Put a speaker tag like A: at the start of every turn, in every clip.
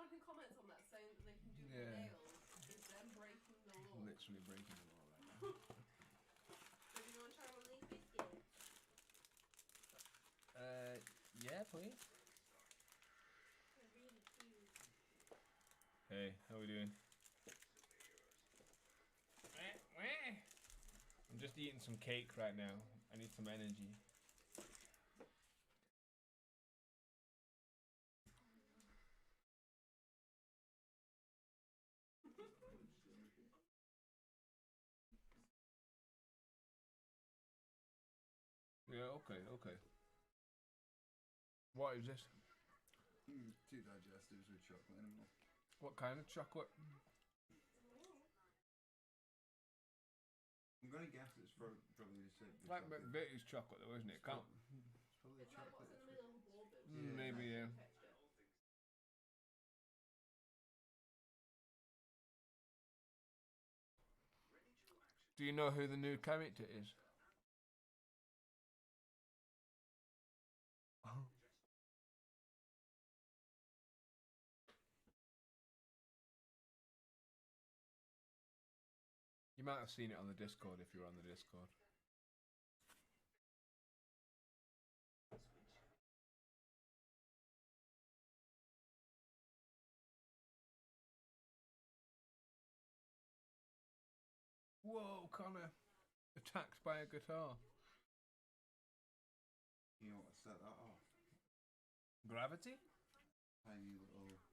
A: anyone who comments on that saying that they can do the nails, is them breaking the law.
B: Literally breaking the law right now.
C: So do you want to try one of these biscuits?
B: Yeah, please.
C: They're really cute.
B: Hey, how we doing? I'm just eating some cake right now. I need some energy. Yeah, okay. What is this?
D: 2 digestives with chocolate in them.
B: What kind of chocolate?
D: I'm going to guess it's probably the same.
B: It's like McVitie's chocolate though, isn't it? Can't...
D: It's probably
A: It's like what's in the middle of a baubles.
B: Maybe, yeah.
A: Texture.
B: Do you know who the new character is? You might have seen it on the Discord if you're on the Discord. Whoa, Connor! Attacked by a guitar.
D: You know what, set that off.
B: Gravity?
D: Tiny little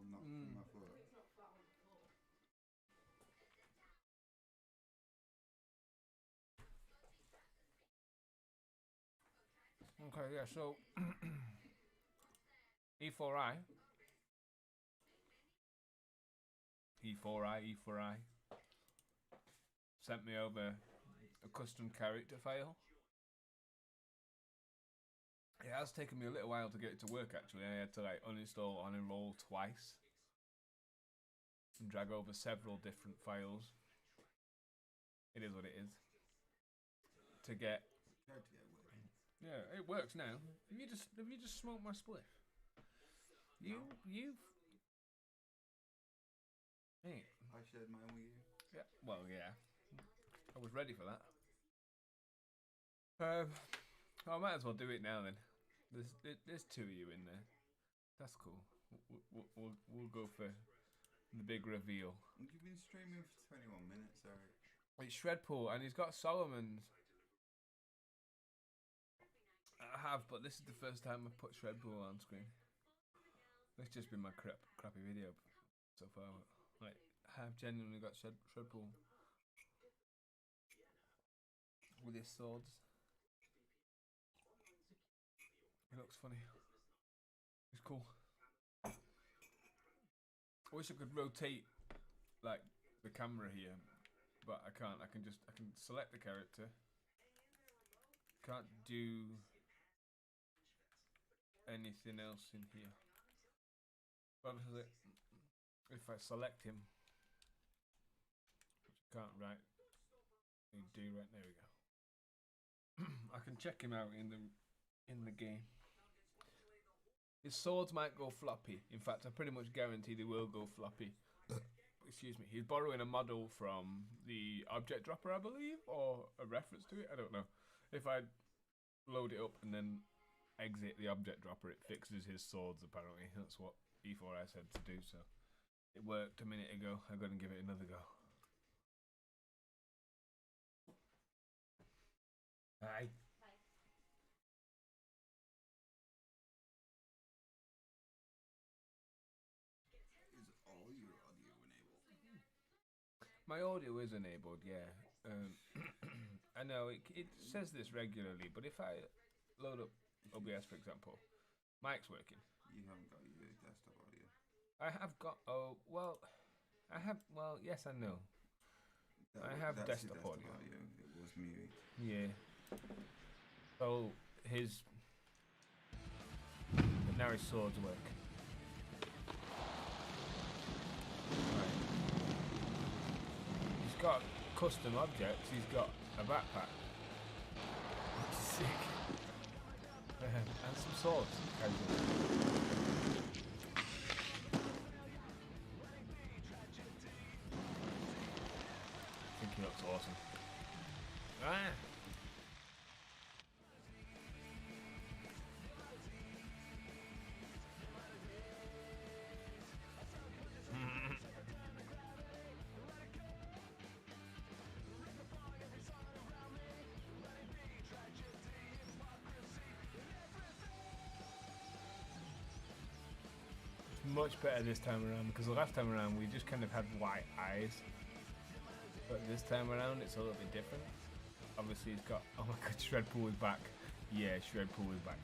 D: knock from my foot.
A: It's not flat on the floor.
B: Okay, yeah, so E4I. E4I sent me over a custom character file. It has taken me a little while to get it to work actually. I had to like uninstall Onaroll twice and drag over several different files. It is what it is. To get yeah, it works now. Have you just smoked my spliff? You've hey.
D: I shared mine with you.
B: Yeah, well, yeah. I was ready for that. I might as well do it now then. There's 2 of you in there. That's cool. We'll go for the big reveal.
D: You've been streaming for 21 minutes, Eric.
B: It's Shredpool, and he's got Solomon's. I have, but this is the first time I've put Shredpool on screen. It's just been my crappy video so far. Like, I have genuinely got Shredpool with his swords. It looks funny. It's cool. I wish I could rotate like the camera here, but I can't. I can select the character. Can't do anything else in here. But if I select him, which I can't right there we go. I can check him out in the game. His swords might go floppy. In fact, I pretty much guarantee they will go floppy. Excuse me. He's borrowing a model from the object dropper, I believe, or a reference to it. I don't know. If I load it up and then exit the object dropper, it fixes his swords. Apparently, that's what E4I said to do. So it worked a minute ago. I'm gonna give it another go. Hi. My audio is enabled, yeah. I know it says this regularly, but if I load up OBS, for example, mic's working.
D: You haven't got your desktop audio.
B: I have got. Oh well, I have. Well, yes and no. I have desktop audio.
D: It was muted.
B: Yeah. So his now his swords work. He's got custom objects. He's got a backpack. That's sick. And some swords. awesome. Ah. Much better this time around, because the last time around we just kind of had white eyes, but this time around it's a little bit different. Obviously he's got, oh my god, Shredpool is back. Yeah, Shredpool is back,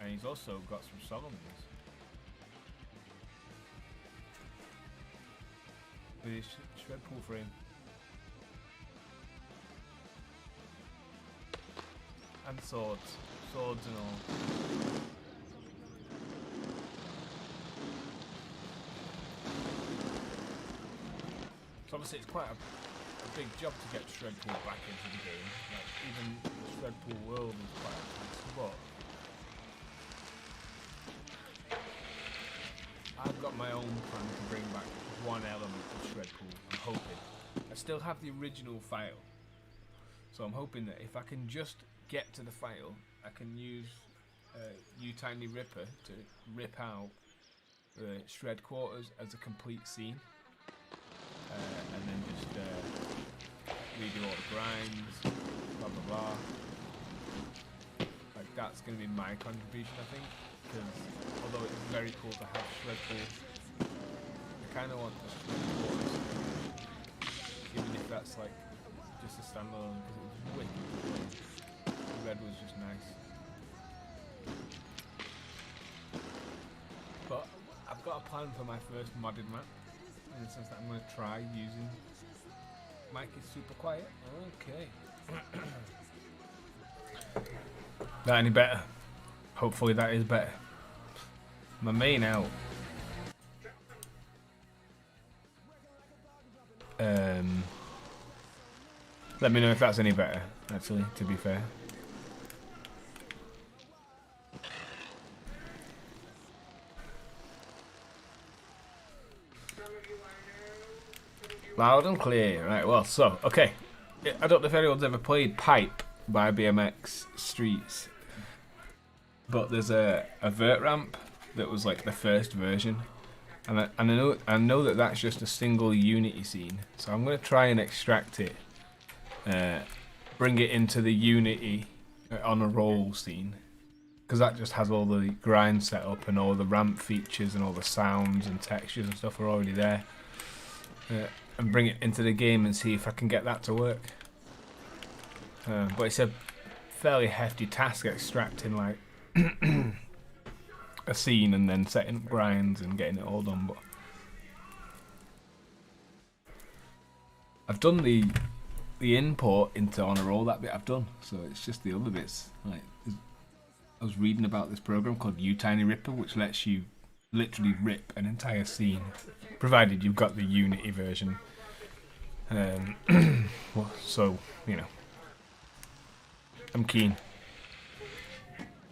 B: and he's also got some Solomons with his Shredpool frame. And swords and all. So obviously it's quite a big job to get Shredpool back into the game. Like, even Shredpool World is quite a task, but I've got my own plan to bring back one element of Shredpool. I'm hoping. I still have the original file, so I'm hoping that if I can just get to the file, I can use You Tiny Ripper to rip out the Shred Quarters as a complete scene. And then just redo all the grinds, blah blah blah. Like, that's going to be my contribution, I think, because although it's very cool to have Shredpool, I kind of want the Shred Quarters, even if that's like just a standalone, because it was wicked. The red was just nice. But I've got a plan for my first modded map. In the sense that I'm going to try using Mike is super quiet. Okay. That any better? Hopefully that is better. My main out. Let me know if that's any better, actually, to be fair. Loud and clear. Right, well, so, okay. I don't know if anyone's ever played Pipe by BMX Streets, but there's a vert ramp that was like the first version, and I know that that's just a single Unity scene, so I'm going to try and extract it, bring it into the Unity Onaroll scene, because that just has all the grind set up and all the ramp features and all the sounds and textures and stuff are already there. And bring it into the game and see if I can get that to work. But it's a fairly hefty task extracting like a scene and then setting up grinds and getting it all done. But I've done the import into Onaroll. That bit I've done, so it's just the other bits. Like, I was reading about this program called You Tiny Ripper, which lets you literally rip an entire scene, provided you've got the Unity version. So, you know, I'm keen.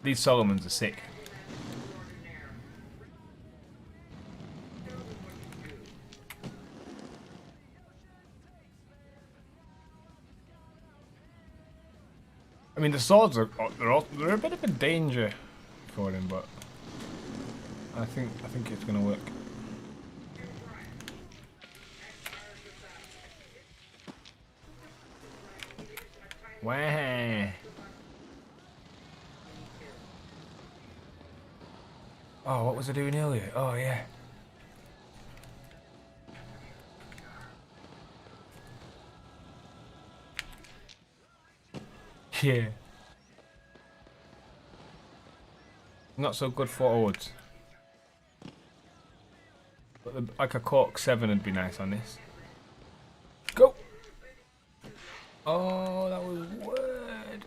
B: These Solomons are sick. I mean, the swords are they're a bit of a danger for him, but I think it's gonna work. Wow. Oh, what was I doing earlier? Oh, yeah. Yeah. Not so good forwards. But like a Cork 7 would be nice on this. Go! Oh, that was weird.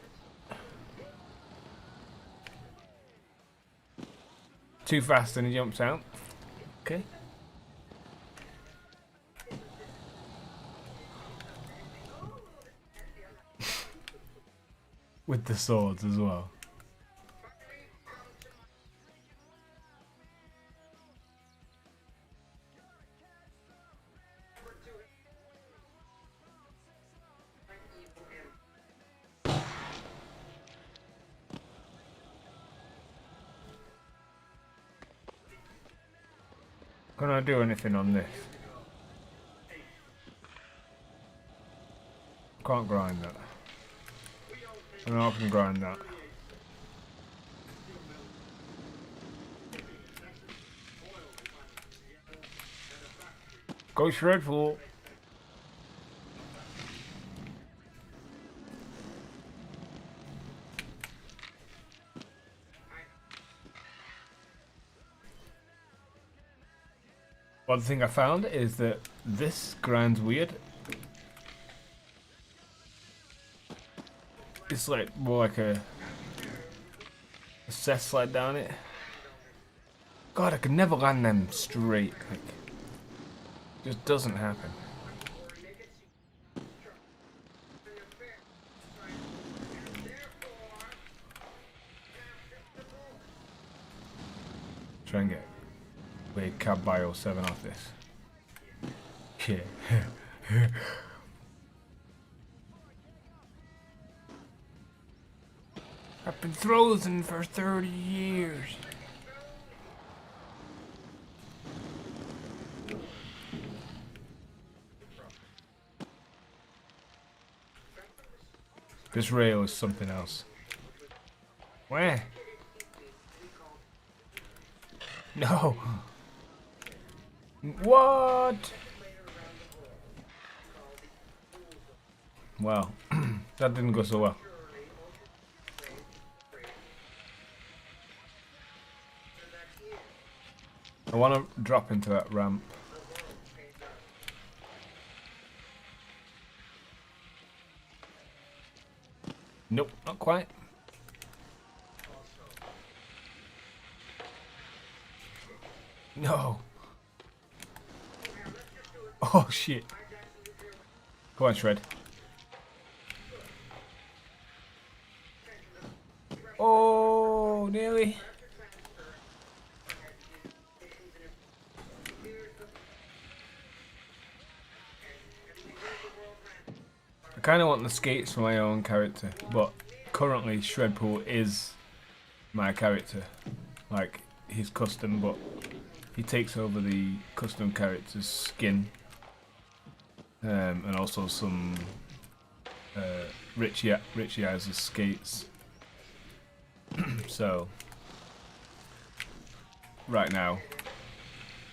B: Too fast and he jumps out. Okay. With the swords as well. Can I do anything on this? Can't grind that. I know I can grind that. Go Shredful! One thing I found is that this grinds weird. It's like more like a cess slide down it. God, I could never land them straight. Like, just doesn't happen. Try and get Wade Cab Bio 7 off this. Yeah. I've been frozen for 30 years. This rail is something else. Where? No. What? Wow. That didn't go so well. I want to drop into that ramp. Nope, not quite. No. Oh shit. Come on, Shred. Oh, nearly. I kind of want the skates for my own character, but currently Shredpool is my character. Like, he's custom, but he takes over the custom character's skin. And also some Richie has his skates. So, right now,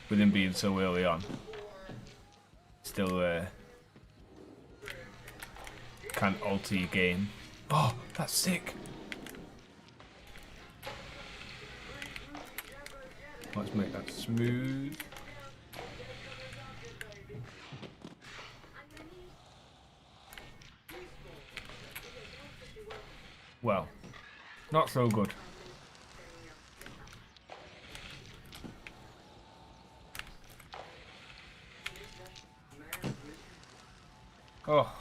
B: with him being so early on, still can't alter your game. Oh, that's sick. Let's make that smooth. Well, not so good. Oh.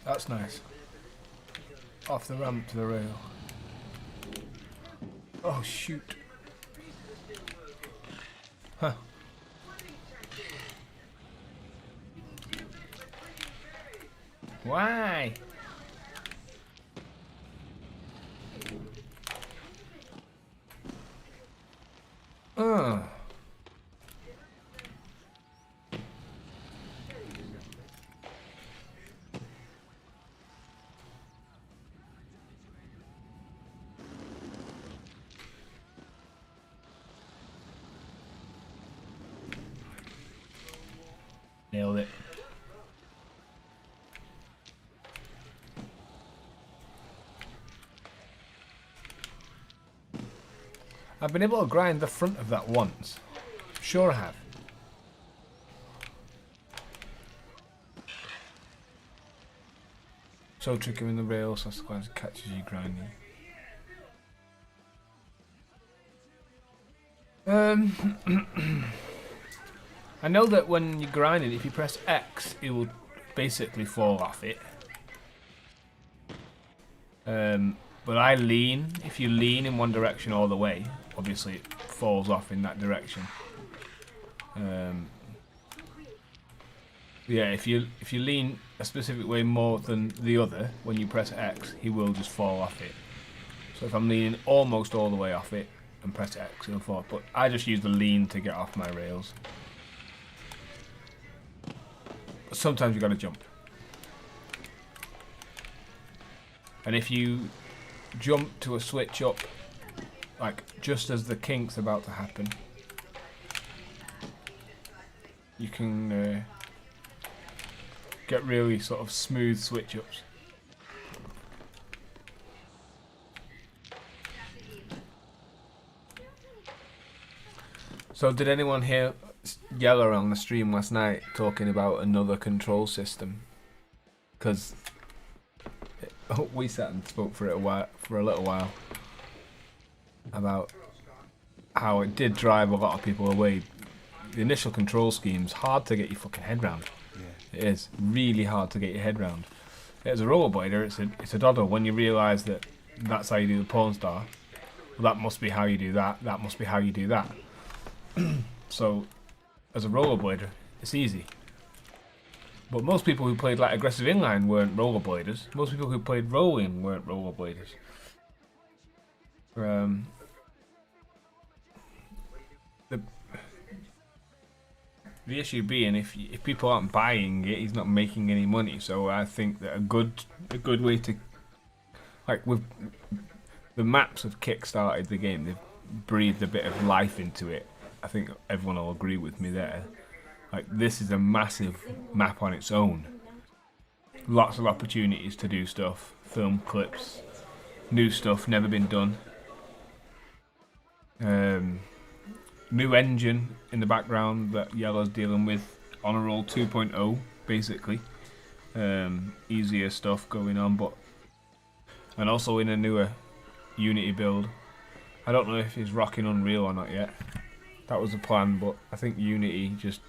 B: That's nice. Off the ramp to the rail. Oh shoot. Huh. Why? Nailed it. I've been able to grind the front of that once. Sure I have. So tricky in the rails, so sometimes it catches you grinding. I know that when you grind it, if you press X, it will basically fall off it. But I lean. If you lean in one direction all the way, obviously it falls off in that direction. Yeah, if you lean a specific way more than the other, when you press X, he will just fall off it. So if I'm leaning almost all the way off it and press X, it'll fall. But I just use the lean to get off my rails. But sometimes you got to jump. And if you jump to a switch up, like just as the kink's about to happen, you can get really sort of smooth switch ups. So did anyone hear Yeller on the stream last night talking about another control system? Because we sat and spoke for a little while about how it did drive a lot of people away. The initial control scheme's hard to get your fucking head round. Yeah. It is really hard to get your head round. As a rollerblader, it's a doddle when you realise that that's how you do the porn star. Well, that must be how you do that. That must be how you do that. So, as a rollerblader, it's easy. But most people who played like aggressive inline weren't rollerbladers. Most people who played rolling weren't rollerbladers. The issue being, if people aren't buying it, he's not making any money. So I think that a good way to, like, with the maps have kick-started the game. They've breathed a bit of life into it. I think everyone will agree with me there. Like, this is a massive map on its own. Lots of opportunities to do stuff, film clips, new stuff, never been done. New engine in the background that Yellow's dealing with. Onaroll 2.0, basically. Easier stuff going on, and also in a newer Unity build. I don't know if he's rocking Unreal or not yet. That was the plan, but I think Unity just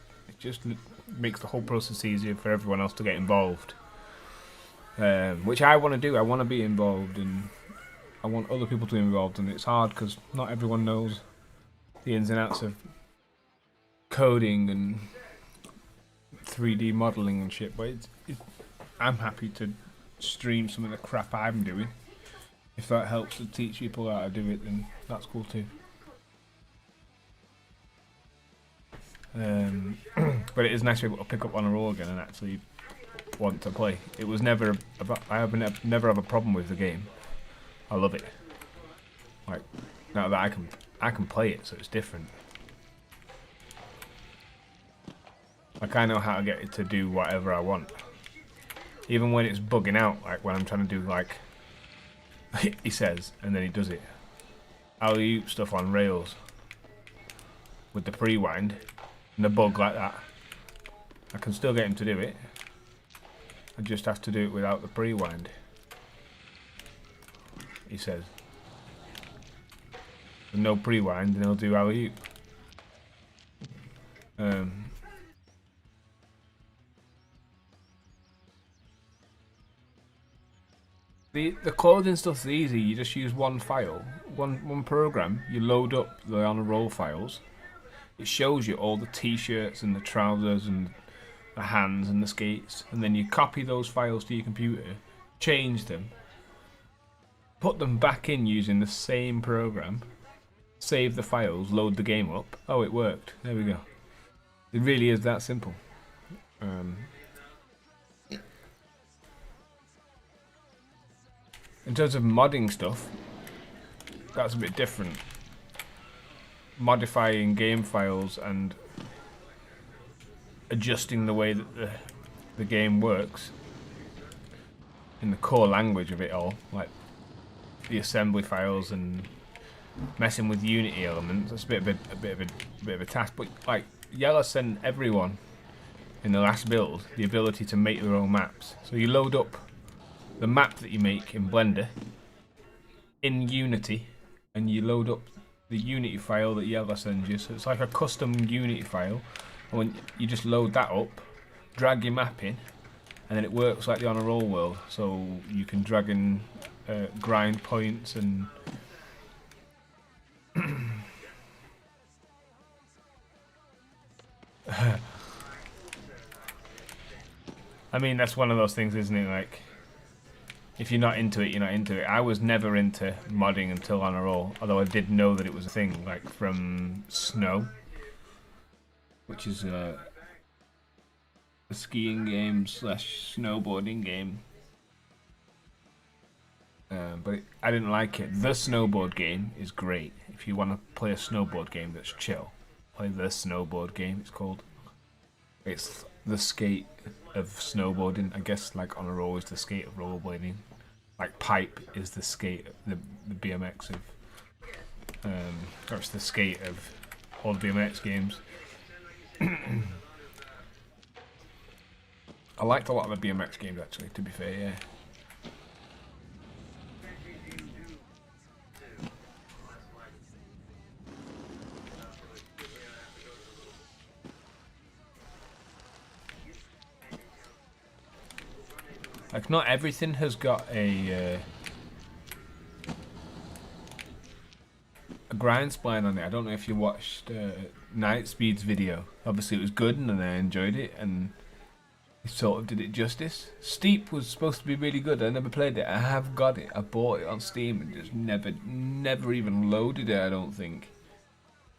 B: makes the whole process easier for everyone else to get involved. Which I want to do. I want to be involved, and I want other people to be involved, and it's hard because not everyone knows the ins and outs of coding and 3D modeling and shit. But I'm happy to stream some of the crap I'm doing. If that helps to teach people how to do it, then that's cool too. But it is nice to be able to pick up on a roll again and actually want to play. It was never never have a problem with the game. I love it. Like, now that I can play it, so it's different. Like, I know how to get it to do whatever I want. Even when it's bugging out, like when I'm trying to do, like, he says, and then he does it. Alley-oop stuff on rails with the pre-wind and a bug like that. I can still get him to do it. I just have to do it without the pre-wind. He says. With no pre-wind, and he'll do alley-oop. The clothing stuff's easy. You just use one file, one program. You load up the Onaroll files. It shows you all the t-shirts and the trousers and the hands and the skates, and then you copy those files to your computer, change them, put them back in using the same program, save the files, load the game up. Oh, it worked. There we go. It really is that simple. In terms of modding stuff, that's a bit different. Modifying game files and adjusting the way that the game works in the core language of it all, like the assembly files and messing with Unity elements. That's a bit of a task. But like, Yellow sent everyone in the last build the ability to make their own maps. So you load up the map that you make in Blender in Unity, and you load up the Unity file that Yellow sends you. So it's like a custom Unity file, and when you just load that up, drag your map in, and then it works like the Onaroll world, so you can drag in grind points and I mean, that's one of those things, isn't it? Like, if you're not into it, you're not into it. I was never into modding until Onaroll, although I did know that it was a thing, like from Snow, which is a skiing game / snowboarding game. But I didn't like it. The snowboard game is great. If you want to play a snowboard game that's chill, play the snowboard game, it's called. It's the skate of snowboarding. I guess like Onaroll is the skate of rollerblading. Like Pipe is the skate, the BMX of, or it's the skate of all the BMX games. I liked a lot of the BMX games actually, to be fair, yeah. Like, not everything has got a grind spline on it. I don't know if you watched Nightspeed's video. Obviously it was good and I enjoyed it and it sort of did it justice. Steep was supposed to be really good. I never played it. I have got it. I bought it on Steam and just never even loaded it, I don't think.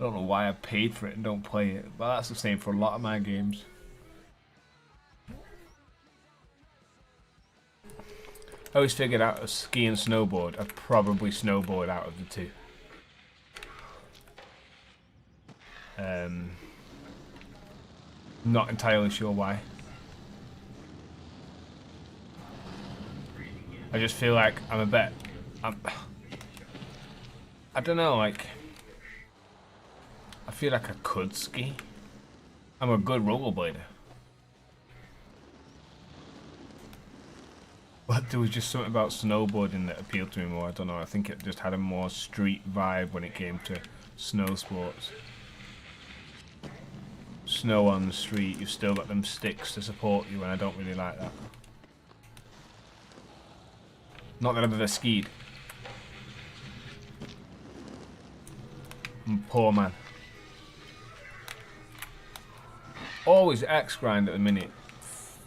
B: I don't know why I paid for it and don't play it. But that's the same for a lot of my games. I always figured out a ski and snowboard. I'd probably snowboard out of the two. Not entirely sure why. I just feel like I'm a bit. I don't know, like. I feel like I could ski. I'm a good rollerblader. But there was just something about snowboarding that appealed to me more. I don't know. I think it just had a more street vibe when it came to snow sports. Snow on the street, you've still got them sticks to support you, and I don't really like that. Not that I've ever skied. I'm a poor man. Always X grind at the minute.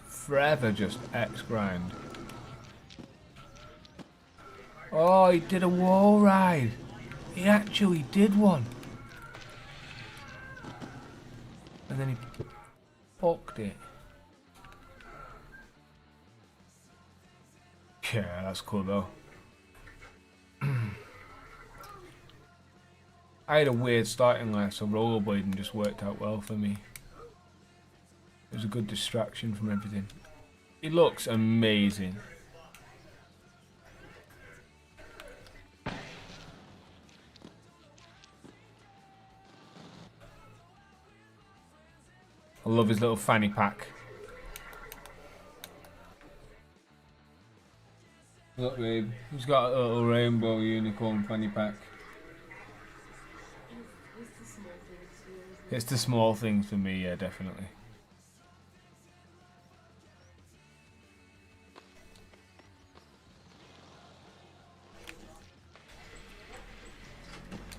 B: Forever just X grind. Oh, he did a wall ride. He actually did one. And then he fucked it. Yeah, that's cool though. I had a weird starting life, so rollerblading just worked out well for me. It was a good distraction from everything. It looks amazing. I love his little fanny pack. Look, babe, he's got a little rainbow unicorn fanny pack. It's the small things for me, yeah, definitely.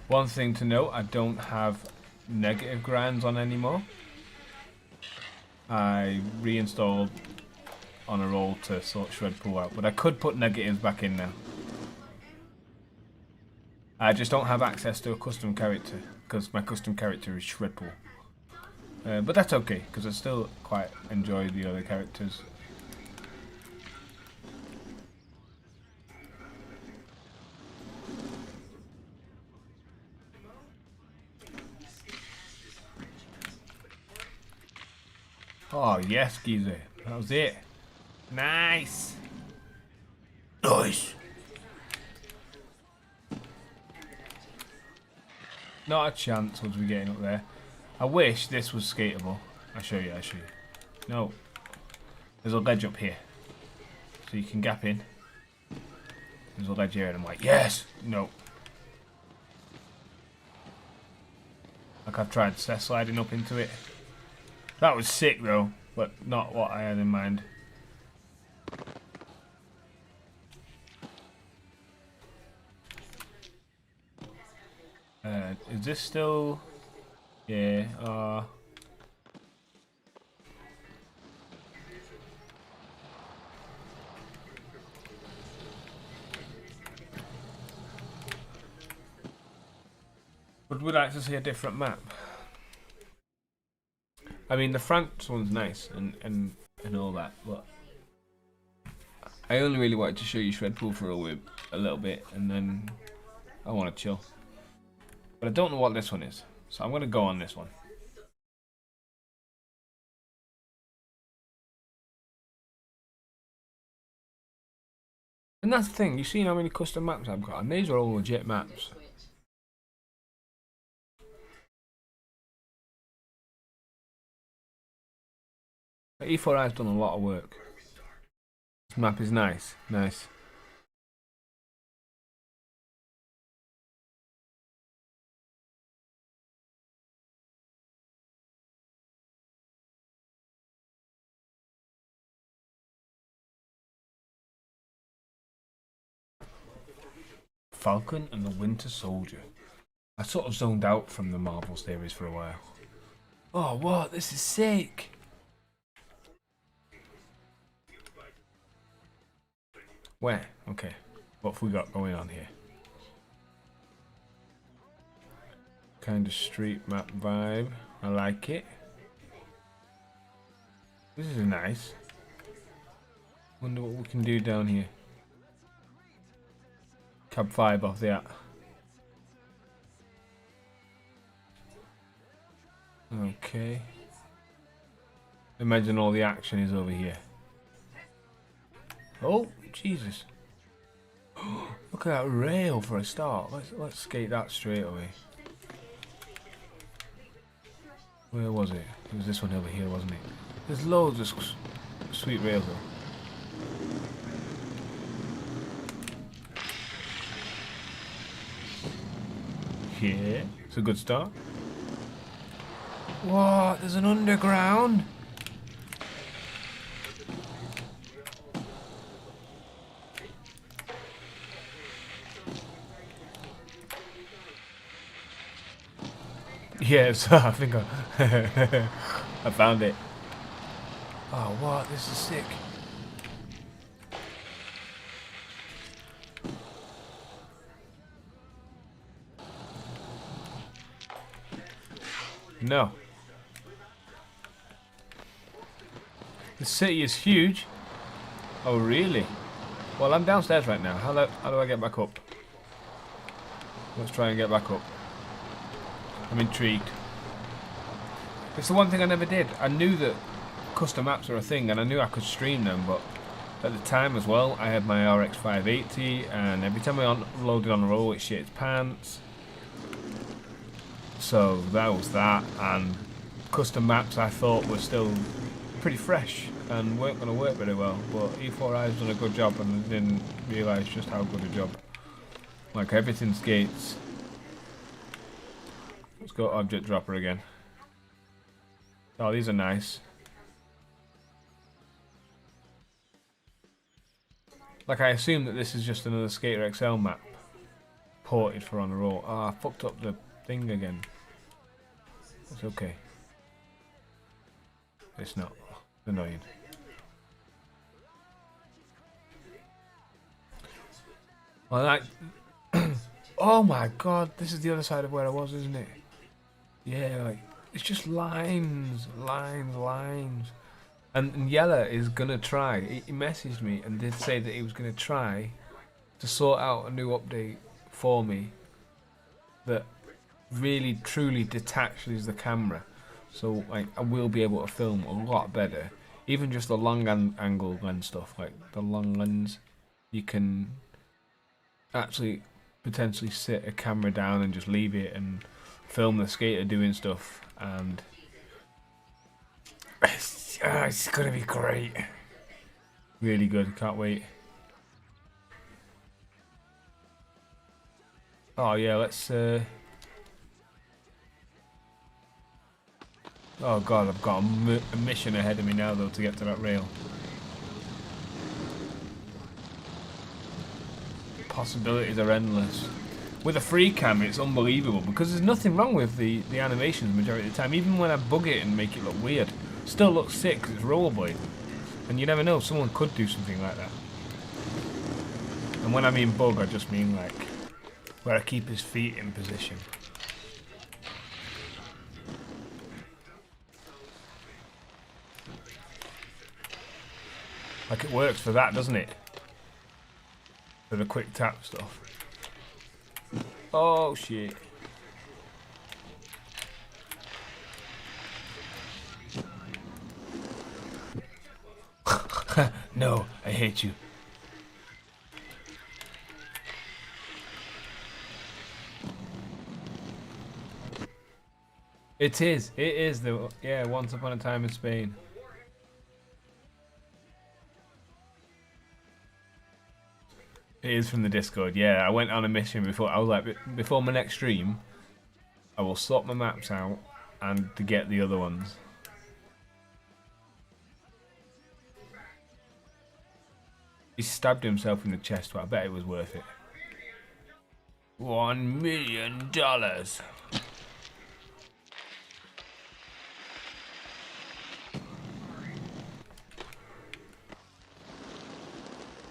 B: One thing to note, I don't have negative grinds on anymore. I reinstalled Onaroll to sort shred pool out, but I could put negatives back in now. I just don't have access to a custom character because my custom character is shred pool. But that's okay because I still quite enjoy the other characters. Oh yes, geezer. That was it. Nice. Nice. Not a chance was we getting up there. I wish this was skatable. I'll show you, No. There's a ledge up here. So you can gap in. There's a ledge here and I'm like, yes! No. Like I've tried sliding up into it. That was sick though, but not what I had in mind. Is this still? Yeah. Would we like to see a different map? I mean, the France one's nice and all that, but I only really wanted to show you Shredpool for a little bit, and then I want to chill. But I don't know what this one is, so I'm going to go on this one. And that's the thing, you've seen how many custom maps I've got, and these are all legit maps. E4I's done a lot of work. This map is nice, nice. Falcon and the Winter Soldier. I sort of zoned out from the Marvel series for a while. Oh, what? This is sick! Where? Okay. What have we got going on here? Kind of street map vibe. I like it. This is nice. Wonder what we can do down here. Cab 5 off that. Okay. Imagine all the action is over here. Oh, Jesus. Look at that rail for a start. Let's skate that straight away. Where was it? It was this one over here, wasn't it? There's loads of sweet rails though. Yeah, it's a good start. What? There's an underground? Yeah, so I think I found it. Oh, what? This is sick. No. The city is huge. Oh, really? Well, I'm downstairs right now. How do I get back up? Let's try and get back up. I'm intrigued. It's the one thing I never did. I knew that custom maps are a thing, and I knew I could stream them, but at the time as well, I had my RX 580, and every time I loaded Onaroll, it shit its pants. So that was that, and custom maps I thought were still pretty fresh and weren't going to work very well, but E4I's done a good job, and I didn't realise just how good a job. Like, everything skates. Let's go object dropper again. Oh, these are nice. Like, I assume that this is just another Skater XL map ported for Onaroll. Oh, I fucked up the thing again. It's okay. It's not. It's annoying. Well, like, oh my god, this is the other side of where I was, isn't it? Yeah, like, it's just lines, lines, lines. And Yella is gonna try. He messaged me and did say that he was gonna try to sort out a new update for me that really truly detaches the camera, so like I will be able to film a lot better. Even just the long angle lens stuff, like the long lens, you can actually potentially sit a camera down and just leave it and film the skater doing stuff, and it's gonna be great. Really good, can't wait. Oh yeah, let's oh god, I've got a mission ahead of me now though to get to that rail. Possibilities are endless. with a free cam, it's unbelievable because there's nothing wrong with the animations majority of the time. Even when I bug it and make it look weird, it still looks sick because it's rollerblade. And you never know, someone could do something like that. And when I mean bug, I just mean like where I keep his feet in position. Like it works for that, doesn't it? For the quick tap stuff. Oh shit. No, I hate you. It is the, yeah, Once Upon a Time in Spain. It is from the Discord, yeah. I went on a mission before. I was like, before my next stream, I will sort my maps out and to get the other ones. He stabbed himself in the chest, but I bet it was worth it. $1 million.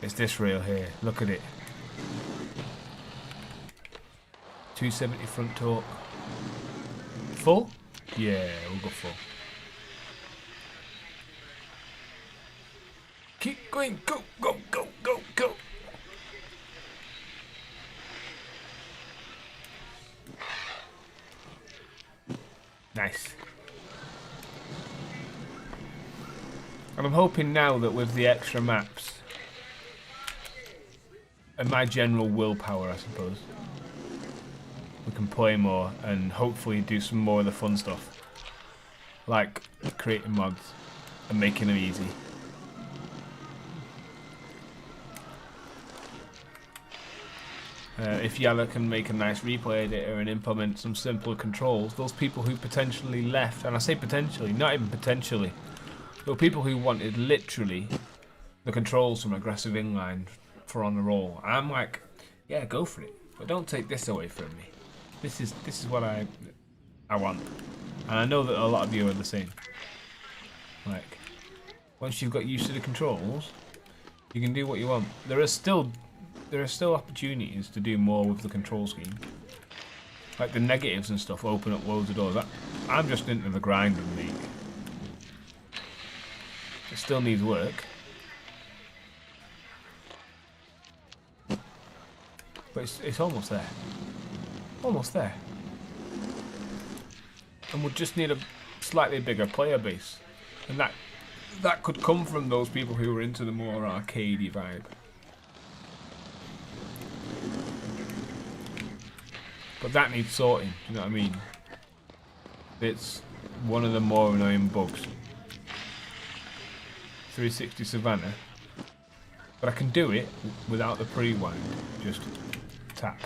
B: It's this rail here. Look at it. 270 front torque. Full? Yeah, we'll go full. Keep going. Go, go, go, go, go. Nice. And I'm hoping now that with the extra maps and my general willpower, I suppose, we can play more and hopefully do some more of the fun stuff, like creating mods and making them easy. If Yalla can make a nice replay editor and implement some simpler controls, those people who potentially left, and I say potentially, not even potentially, there were people who wanted literally the controls from aggressive inline for Onaroll. I'm like, yeah, go for it, but don't take this away from me. This is what I want, and I know that a lot of you are the same. Like, once you've got used to the controls, you can do what you want. There are still opportunities to do more with the control scheme. Like the negatives and stuff open up loads of doors. I'm just into the grind and make. It still needs work. But it's almost there. Almost there. And we'll just need a slightly bigger player base. And that could come from those people who are into the more arcadey vibe. But that needs sorting, you know what I mean? It's one of the more annoying bugs. 360 Savannah. But I can do it without the pre-wind. Just tap.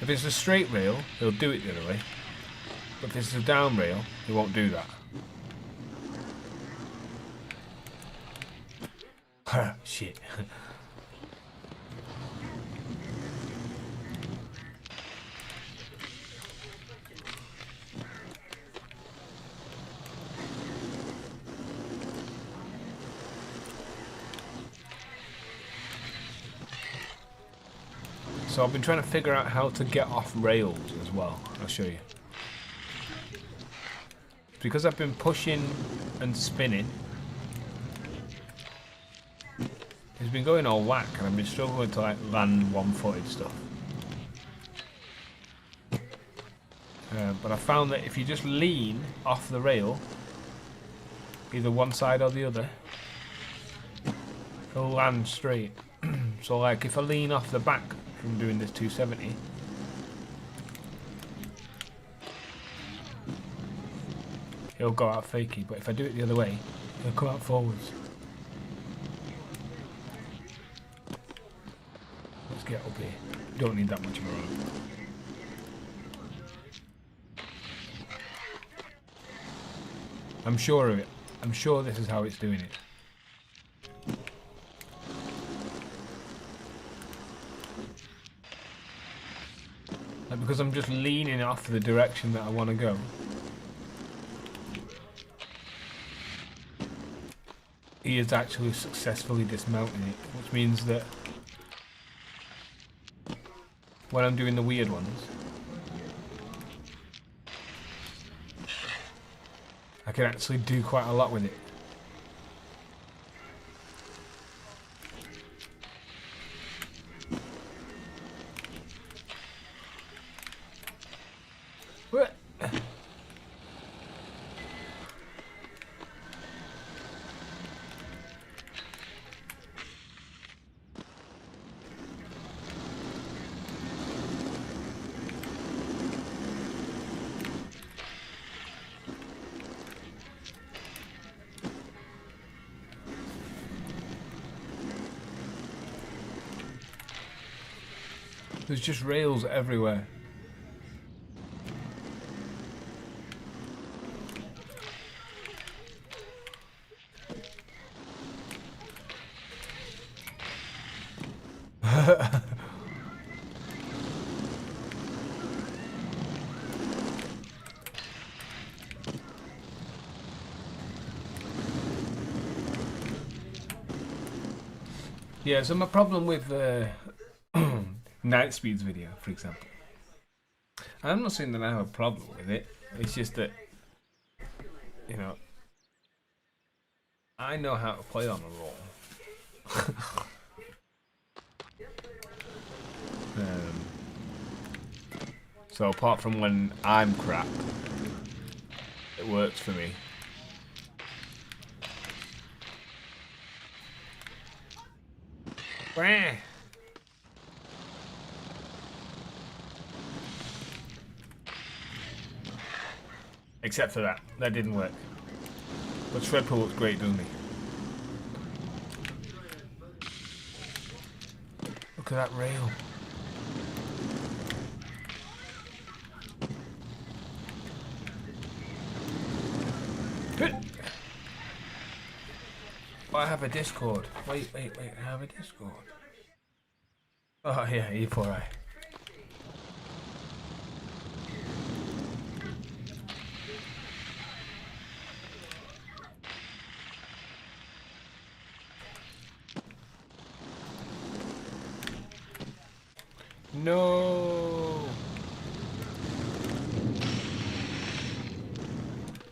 B: If it's a straight rail, he'll do it the other way. But if it's a down rail, he won't do that. Shit. So I've been trying to figure out how to get off rails as well. I'll show you. Because I've been pushing and spinning, it's been going all whack and I've been struggling to like land one-footed stuff. But I found that if you just lean off the rail, either one side or the other, it'll land straight. So like if I lean off the back from doing this 270, it'll go out fakey, but if I do it the other way, it'll come out forwards. Let's get up here. You don't need that much of a road. I'm sure of it. I'm sure this is how it's doing it. Like, because I'm just leaning off the direction that I want to go. He is actually successfully dismounting it, which means that when I'm doing the weird ones, I can actually do quite a lot with it. What? There's just rails everywhere. Yeah, so my problem with Night Speed's video, for example, I'm not saying that I have a problem with it. It's just that, you know, I know how to play on a roll. So apart from when I'm crap, it works for me. Except for that. That didn't work. But Shredpool looks great, doesn't he? Look at that rail. Oh, I have a Discord. Wait, I have a Discord. Oh yeah, eforie. No.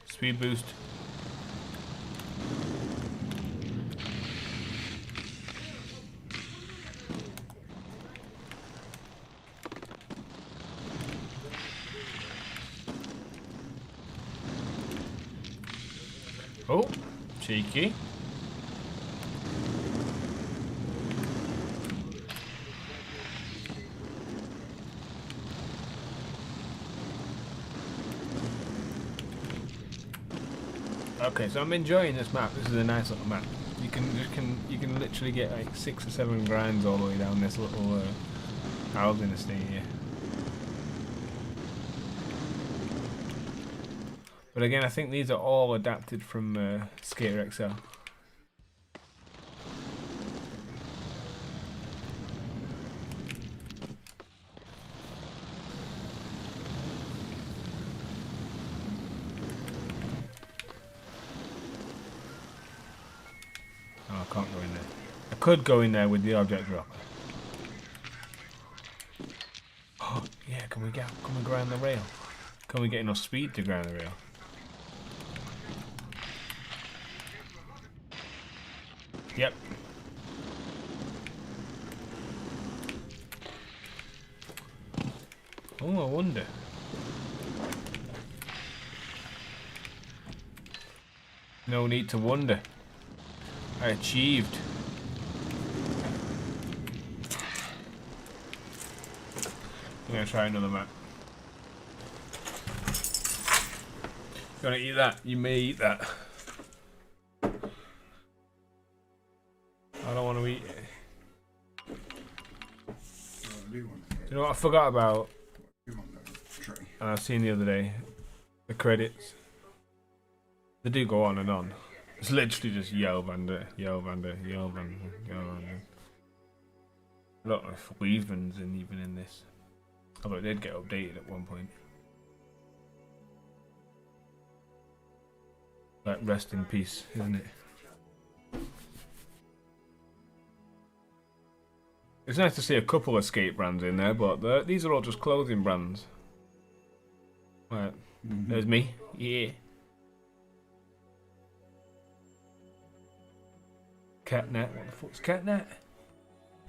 B: Speed boost. Oh, cheeky. Okay, so I'm enjoying this map. This is a nice little map. You can literally get like 6 or 7 grinds all the way down this little housing estate here. But again, I think these are all adapted from Skater XL. Oh, I can't go in there. I could go in there with the object dropper. Oh, yeah, can we grind the rail? Can we get enough speed to grind the rail? Yep. Oh, I wonder. No need to wonder. I achieved. I'm gonna try another map. You wanna eat that? You may eat that. I don't want to eat it. You know what I forgot about? And I've seen the other day, the credits. They do go on and on. It's literally just yo Vander, yo Vander, yo Vander, yo Vander. A lot of Weavens in even in this. Although it did get updated at one point. Like rest in peace, isn't it? It's nice to see a couple of skate brands in there, but these are all just clothing brands. Right, there's me. Yeah. Catnet. What the fuck's catnet?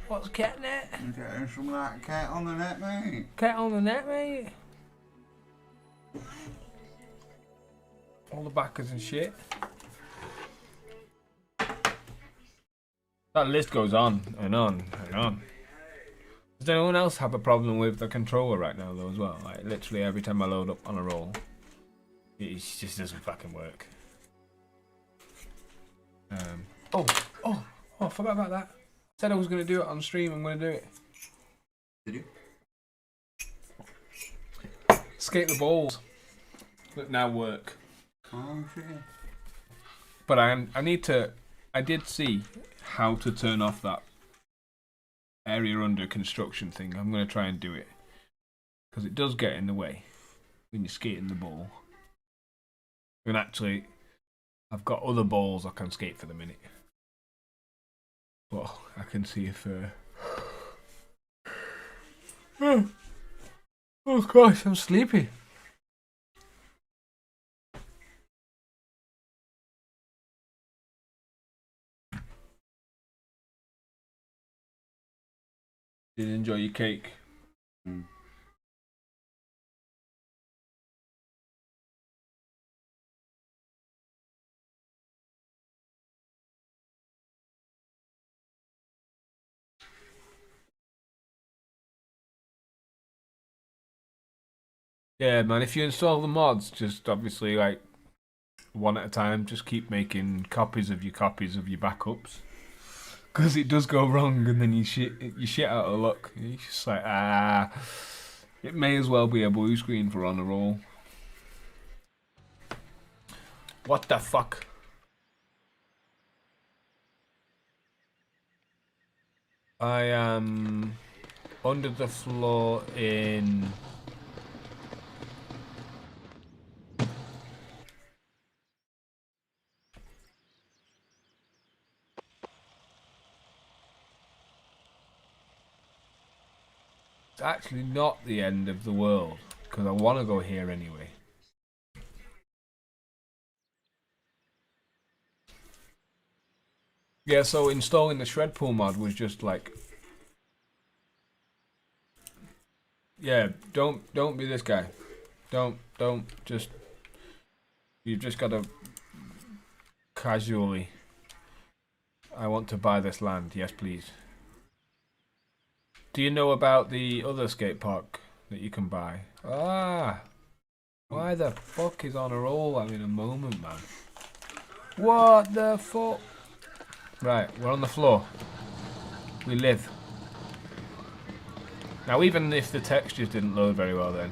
B: What's catnet?
D: Getting some of that cat on the net, mate.
B: Cat on the net, mate. All the backers and shit. That list goes on and on and on. Does anyone else have a problem with the controller right now though as well? Like literally every time I load up Onaroll, it just doesn't fucking work. Oh, I forgot about that. Said I was going to do it on stream. I'm going to do it.
D: Did you?
B: Skate the balls that now work.
D: Oh shit.
B: But I need to. I did see how to turn off that area under construction thing. I'm going to try and do it because it does get in the way when you're skating the ball. And actually, I've got other balls I can skate for the minute. Well, I can see if. Oh gosh, I'm sleepy. Did you enjoy your cake? Yeah, man, if you install the mods, just obviously like one at a time, just keep making copies of your backups. Because it does go wrong and then you shit out of luck. You're just like, it may as well be a blue screen for Onaroll. What the fuck? I am under the floor in... It's actually not the end of the world, because I want to go here anyway. Yeah, so installing the shred pool mod was just like... Yeah, don't be this guy. Don't just... You've just got to casually... I want to buy this land, yes please. Do you know about the other skate park that you can buy? Why the fuck is Onaroll having a moment, man? What the fuck? Right, we're on the floor. We live. Now, even if the textures didn't load very well then,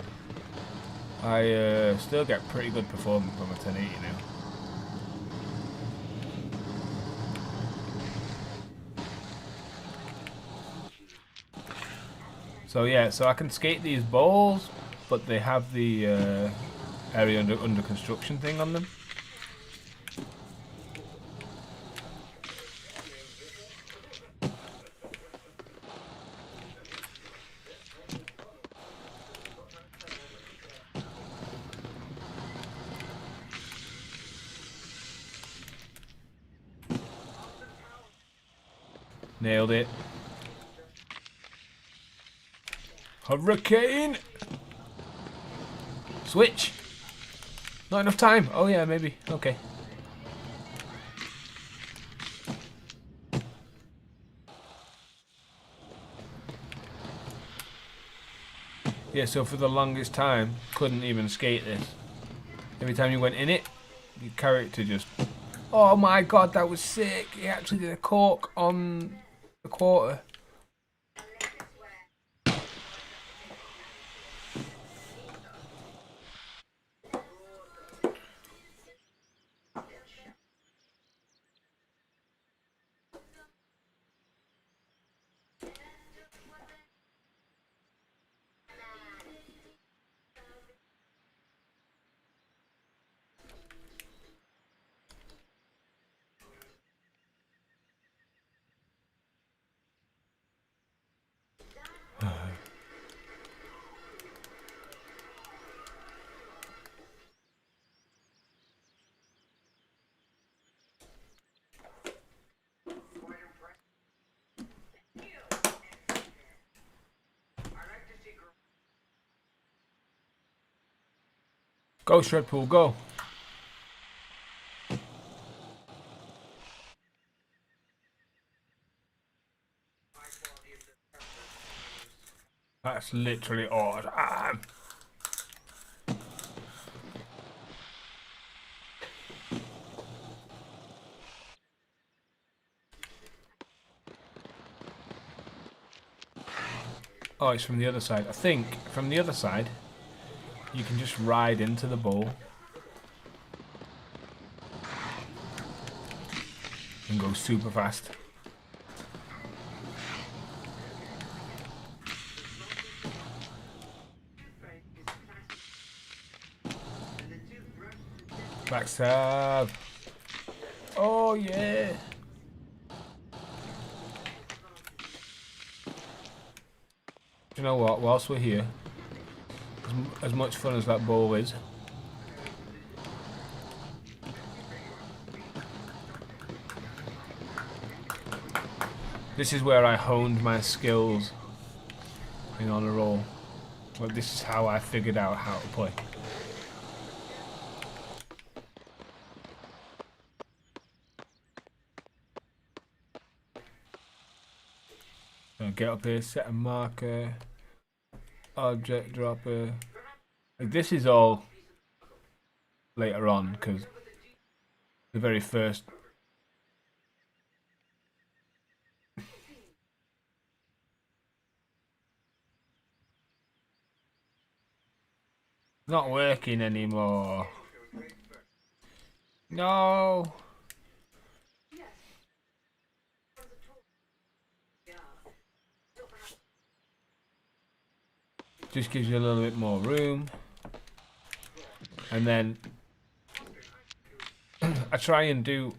B: I still get pretty good performance on the 1080 now. So yeah, so I can skate these balls, but they have the area under construction thing on them. Nailed it. Hurricane! Switch! Not enough time. Oh yeah, maybe. Okay. Yeah, so for the longest time, couldn't even skate this. Every time you went in it, your character just... Oh my god, that was sick! He actually did a cork on the quarter. Go, Shredpool, go. That's literally awesome. Oh, it's from the other side. I think from the other side, you can just ride into the bowl and go super fast. Backstab. Oh yeah. You know what? Whilst we're here, as much fun as that bowl is, this is where I honed my skills in Onaroll. Well, this is how I figured out how to play. Get up here, set a marker, object dropper. Like, this is all later on because the very first. Not working anymore. No. Just gives you a little bit more room. And then I try and do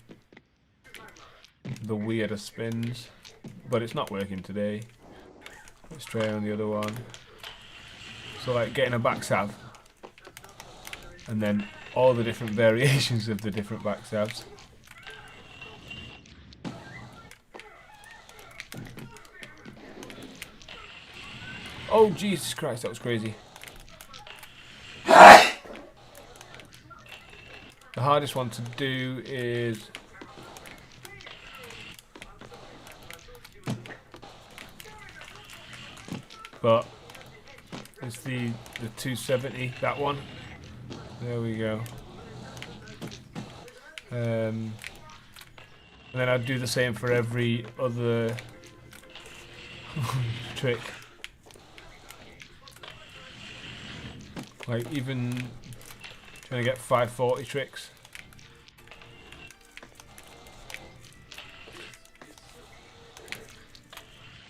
B: the weirder spins, but it's not working today. Let's try on the other one. So like getting a backstab, and then all the different variations of the different backstabs. Oh Jesus Christ, that was crazy. The hardest one to do is it's the 270, that one. There we go. And then I'd do the same for every other trick. Like even trying to get 540 tricks.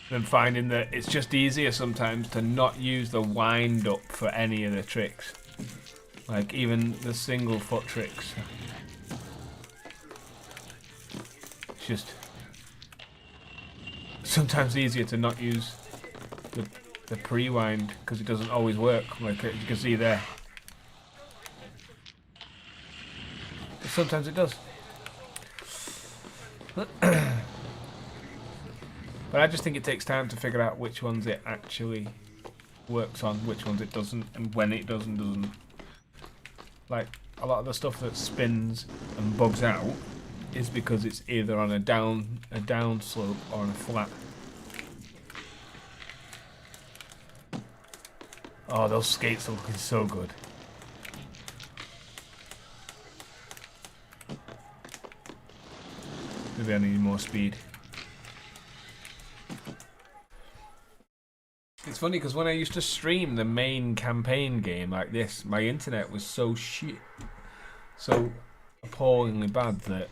B: And finding that it's just easier sometimes to not use the wind up for any of the tricks. Like even the single foot tricks. It's just sometimes easier to not use the pre-wind because it doesn't always work, like you can see there. But sometimes it does. But I just think it takes time to figure out which ones it actually works on, which ones it doesn't, and when it does and doesn't. Like a lot of the stuff that spins and bugs out is because it's either on a down slope or on a flat. Oh, those skates are looking so good. Maybe I need more speed. It's funny because when I used to stream the main campaign game like this, my internet was so shit, so appallingly bad that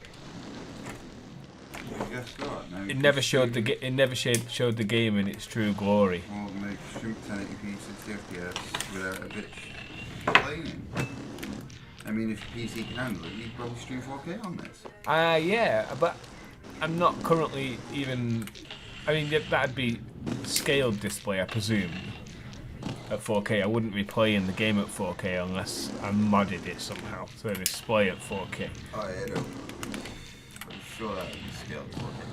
B: it never showed the game in its true glory.
D: Well, make stream 1080p 60 FPS without a bitch playing it. I mean, if your PC can handle it, you'd probably stream 4K on this.
B: Yeah, but I'm not currently even. I mean, that'd be scaled display, I presume, at 4K. I wouldn't be playing the game at 4K unless I modded it somehow to display at 4K.
D: Oh yeah, no. I'm sure that would be scaled to 4K.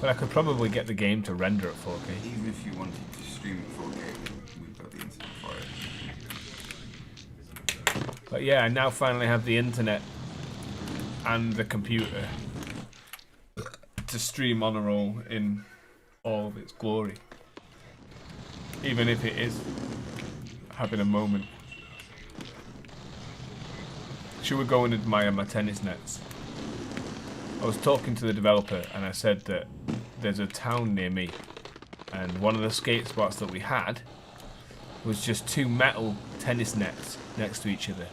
B: But I could probably get the game to render at 4K.
D: Even if you wanted to stream at 4K, we've got the internet for it.
B: But yeah, I now finally have the internet and the computer to stream Onaroll in all of its glory. Even if it is having a moment. Should we go and admire my tennis nets? I was talking to the developer and I said that there's a town near me and one of the skate spots that we had was just 2 metal tennis nets next to each other.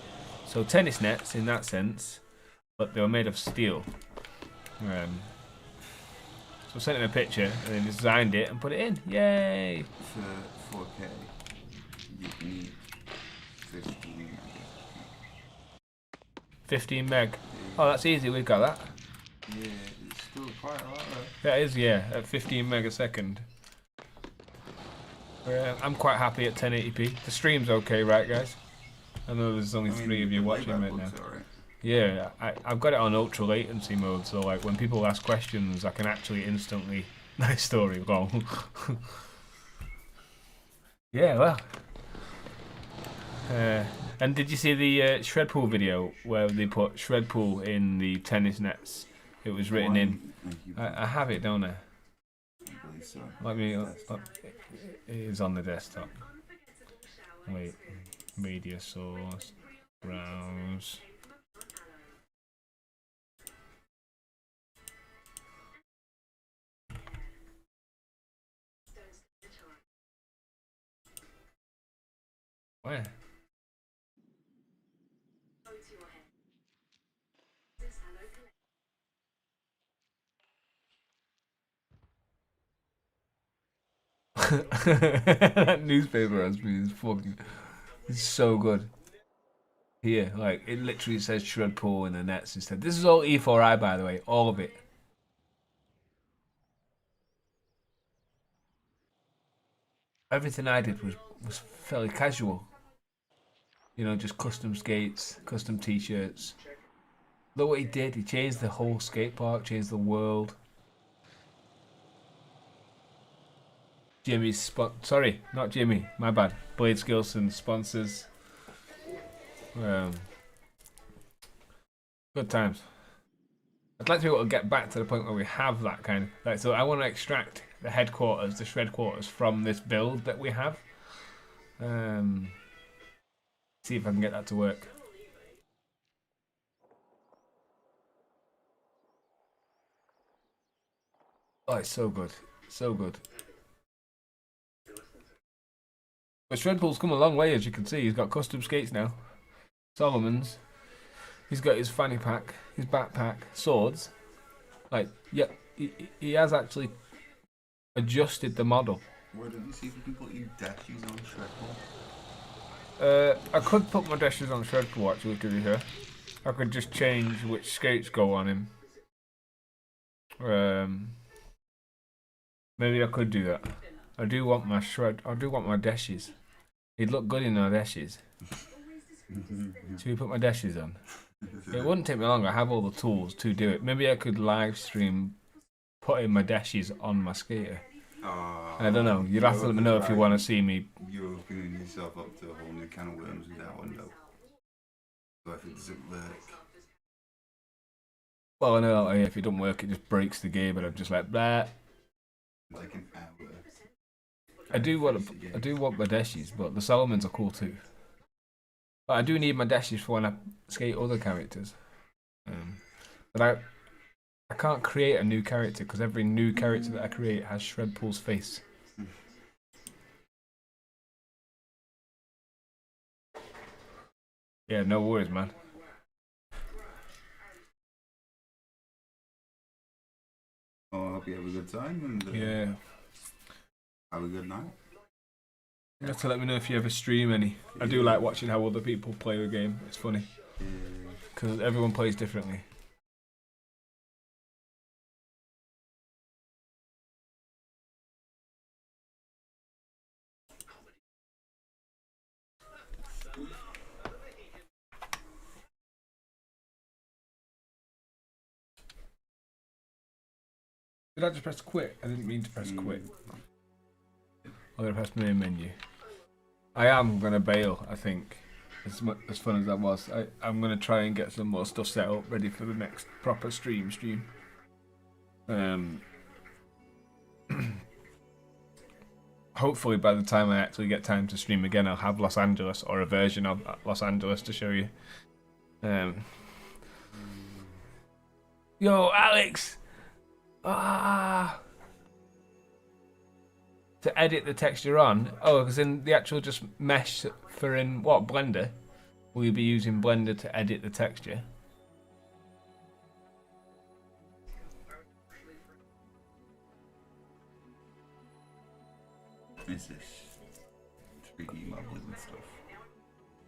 B: So tennis nets in that sense, but they were made of steel. So I sent him a picture and then designed it and put it in. Yay!
D: For 4K, you need 15 meg.
B: 15 meg. Oh, that's easy. We've got that.
D: Yeah, it's still quite a lot though.
B: That is, yeah, at 15 meg a second. I'm quite happy at 1080p. The stream's okay, right, guys? I know there's only 3 of you watching right now.
D: Right.
B: Yeah, I've got it on ultra latency mode, so like when people ask questions, I can actually instantly. Nice story, long. Yeah, well. And did you see the shred pool video where they put shred pool in the tennis nets? It was written in. I have it, don't I?
D: So.
B: Let me. It is on the desktop. Wait, media source, browse. Where? That newspaper has been fucking. It's so good. Here, like it literally says shred pool in the nets instead. This is all E4I, by the way, all of it. Everything I did was fairly casual. You know, just custom skates, custom t-shirts. Look what he did. He changed the whole skate park, changed the world. Jimmy's sorry, not Jimmy, my bad. Blade Skillson sponsors. Good times. I'd like to be able to get back to the point where we have that kind of like. So I want to extract the headquarters, the shred quarters from this build that we have. See if I can get that to work. Oh, it's so good, so good. But Shredpool's come a long way, as you can see. He's got custom skates now. Solomon's. He's got his fanny pack, his backpack, swords. Like, yeah, he has actually adjusted the model.
D: Why don't you see if you can put your dashes on Shredpool?
B: I could put my dashes on Shredpool actually, to be fair. I could just change which skates go on him. Maybe I could do that. I do want my dashes. He'd look good in our dashes. Should we put my dashes on? It wouldn't take me long. I have all the tools to do it. Maybe I could live stream putting my dashes on my skater. I don't know. You'd have to let me know if you want to see me.
D: You're opening yourself up to a whole new can of worms with that window. So if it doesn't work.
B: Well, I know if it doesn't work, it just breaks the game, and I'm just like blah.
D: Like an hour.
B: I do want my dashes, but the Solomons are cool too. But I do need my dashes for when I skate other characters. But I can't create a new character because every new character that I create has Shredpool's face. Yeah, no worries, man.
D: Oh, I hope you have a good time and
B: yeah.
D: Have a good night.
B: You have to let me know if you ever stream any. I do like watching how other people play the game. It's funny. Because everyone plays differently. Did I just press quit? I didn't mean to press quit. I'm going to press main menu. I am going to bail, I think. as fun as that was. I'm gonna try and get some more stuff set up ready for the next proper stream. Hopefully by the time I actually get time to stream again, I'll have Los Angeles or a version of Los Angeles to show you. Yo, Alex! To edit the texture on? Oh, because in the actual just mesh for in what, Blender? Will you be using Blender to edit the texture?
D: Is this 3D models and stuff?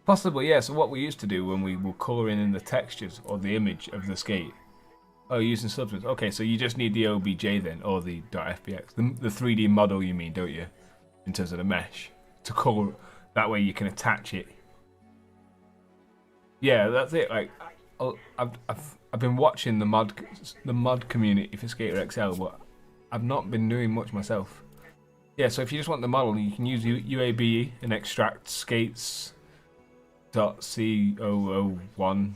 B: Possibly, yeah. So what we used to do when we were colouring in the textures or the image of the skate. Oh, using substance. Okay, so you just need the OBJ then, or the .fbx. The 3D model you mean, don't you? In terms of the mesh. To colour, that way you can attach it. Yeah, that's it. Like, I've been watching the mod community for Skater XL, but I've not been doing much myself. Yeah, so if you just want the model, you can use UABE and extract skates.c001.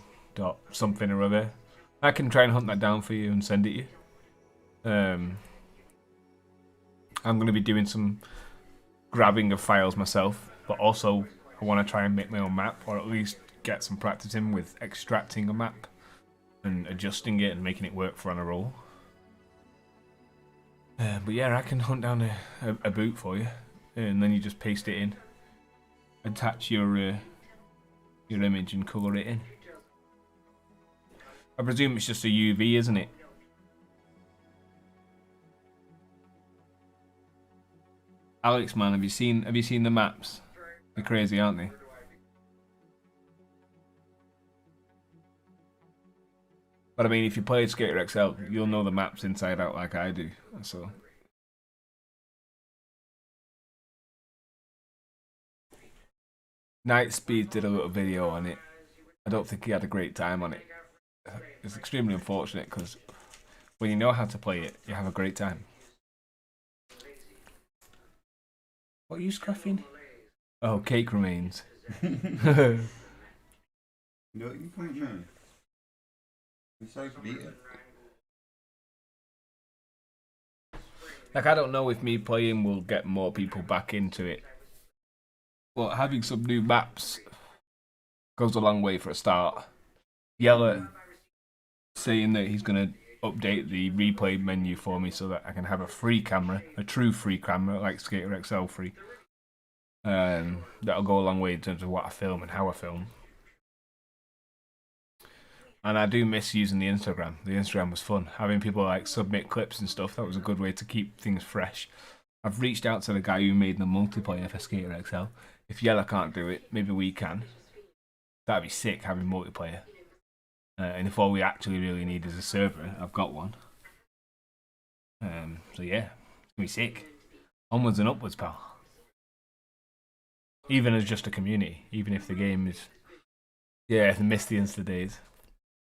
B: something or other. I can try and hunt that down for you and send it you. I'm going to be doing some grabbing of files myself, but also I want to try and make my own map, or at least get some practice in with extracting a map and adjusting it and making it work for Onaroll. But yeah, I can hunt down a boot for you, and then you just paste it in, attach your image and colour it in. I presume it's just a UV, isn't it? Alex, man, have you seen the maps? They're crazy, aren't they? But I mean, if you played Skater XL, you'll know the maps inside out like I do. So. Nightspeed did a little video on it. I don't think he had a great time on it. It's extremely unfortunate because when you know how to play it, you have a great time. What are you scruffing? Oh, cake remains.
D: No, you can't know. It's so beaten.
B: Like, I don't know if me playing will get more people back into it. But having some new maps goes a long way for a start. Yeller saying that he's going to update the replay menu for me so that I can have a free camera, a true free camera, like Skater XL free. That'll go a long way in terms of what I film and how I film. And I do miss using the Instagram. The Instagram was fun. Having people like submit clips and stuff, that was a good way to keep things fresh. I've reached out to the guy who made the multiplayer for Skater XL. If Yella can't do it, maybe we can. That'd be sick, having multiplayer. And if all we actually really need is a server, I've got one. So yeah, it's gonna be sick. Onwards and upwards, pal. Even as just a community, even if the game is... Yeah, I miss the Insta days.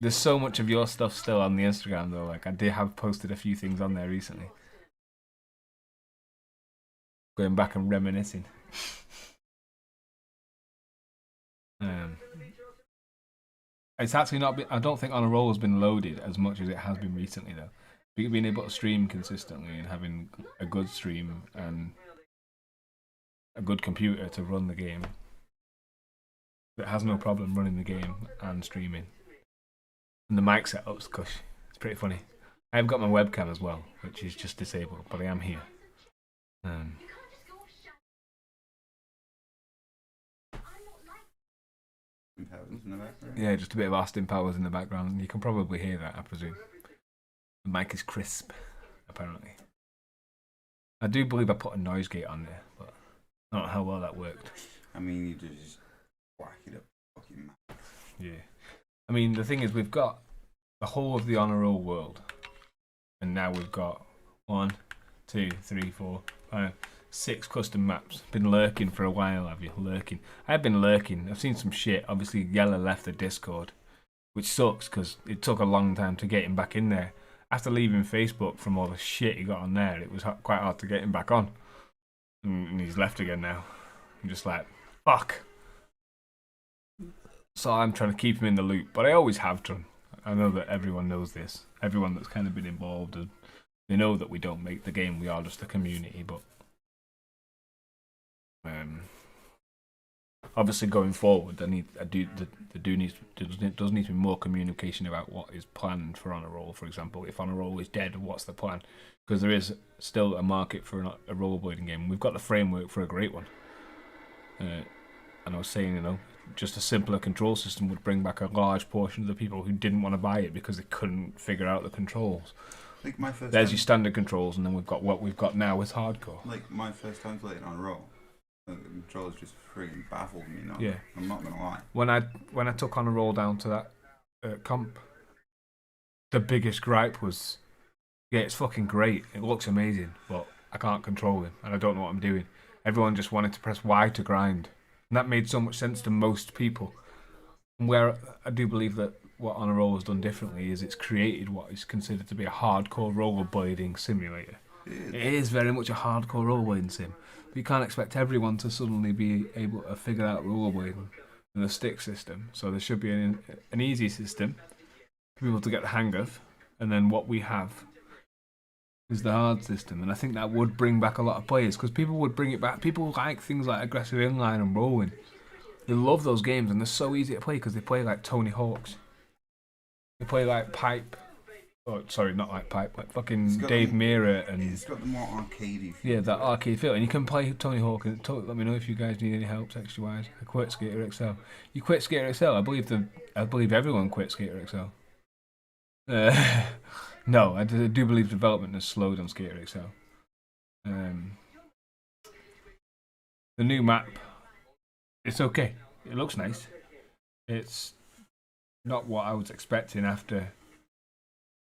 B: There's so much of your stuff still on the Instagram though, like I did have posted a few things on there recently. Going back and reminiscing. It's actually not been, I don't think Onaroll has been loaded as much as it has been recently though. Being able to stream consistently and having a good stream and a good computer to run the game. It has no problem running the game and streaming. And the mic setup's cush. It's pretty funny. I've got my webcam as well, which is just disabled, but I am here. Yeah, just a bit of Austin Powers in the background. You can probably hear that, I presume. The mic is crisp, apparently. I do believe I put a noise gate on there, but I don't know how well that worked.
D: I mean, you just whack it up fucking max.
B: Yeah. I mean, the thing is, we've got the whole of the Onaroll world. And now we've got 1, 2, 3, 4, 5, 6 custom maps. Been lurking for a while, have you? Lurking. I've been lurking. I've seen some shit. Obviously, Yella left the Discord, which sucks because it took a long time to get him back in there. After leaving Facebook from all the shit he got on there, it was quite hard to get him back on. And he's left again now. I'm just like, fuck. So I'm trying to keep him in the loop, but I always have done. I know that everyone knows this. Everyone that's kind of been involved, and they know that we don't make the game. We are just a community, but obviously going forward, there does need to be more communication about what is planned for Onaroll. For example, if Onaroll is dead, what's the plan? Because there is still a market for a rollerblading game. We've got the framework for a great one. And I was saying, just a simpler control system would bring back a large portion of the people who didn't want to buy it because they couldn't figure out the controls.
D: Like my first
B: There's
D: time,
B: your standard controls, and then we've got what we've got now with hardcore.
D: Like my first time playing Onaroll, the controls just freaking baffled me.
B: Yeah.
D: I'm not gonna lie.
B: When I took Onaroll down to that comp, the biggest gripe was, yeah, it's fucking great. It looks amazing, but I can't control him, and I don't know what I'm doing. Everyone just wanted to press Y to grind. And that made so much sense to most people. And where I do believe that what Onaroll has done differently is it's created what is considered to be a hardcore rollerblading simulator. It is very much a hardcore rollerblading sim. But you can't expect everyone to suddenly be able to figure out rollerblading and the stick system. So there should be an easy system for people to get the hang of. And then what we have is the hard system, and I think that would bring back a lot of players because people would bring it back. People like things like aggressive inline and rolling. They love those games, and they're so easy to play because they play like Tony Hawk's. They play like Pipe. Oh, sorry, not like Pipe, like fucking Dave Mirra, and
D: it's got the more arcadey feel.
B: Yeah, that arcade feel, and you can play Tony Hawk. And let me know if you guys need any help texture wise. I quit Skater XL. You quit Skater XL. I believe everyone quit Skater XL. No, I do believe development has slowed on Skater XL. The new map, it's okay. It looks nice. It's not what I was expecting after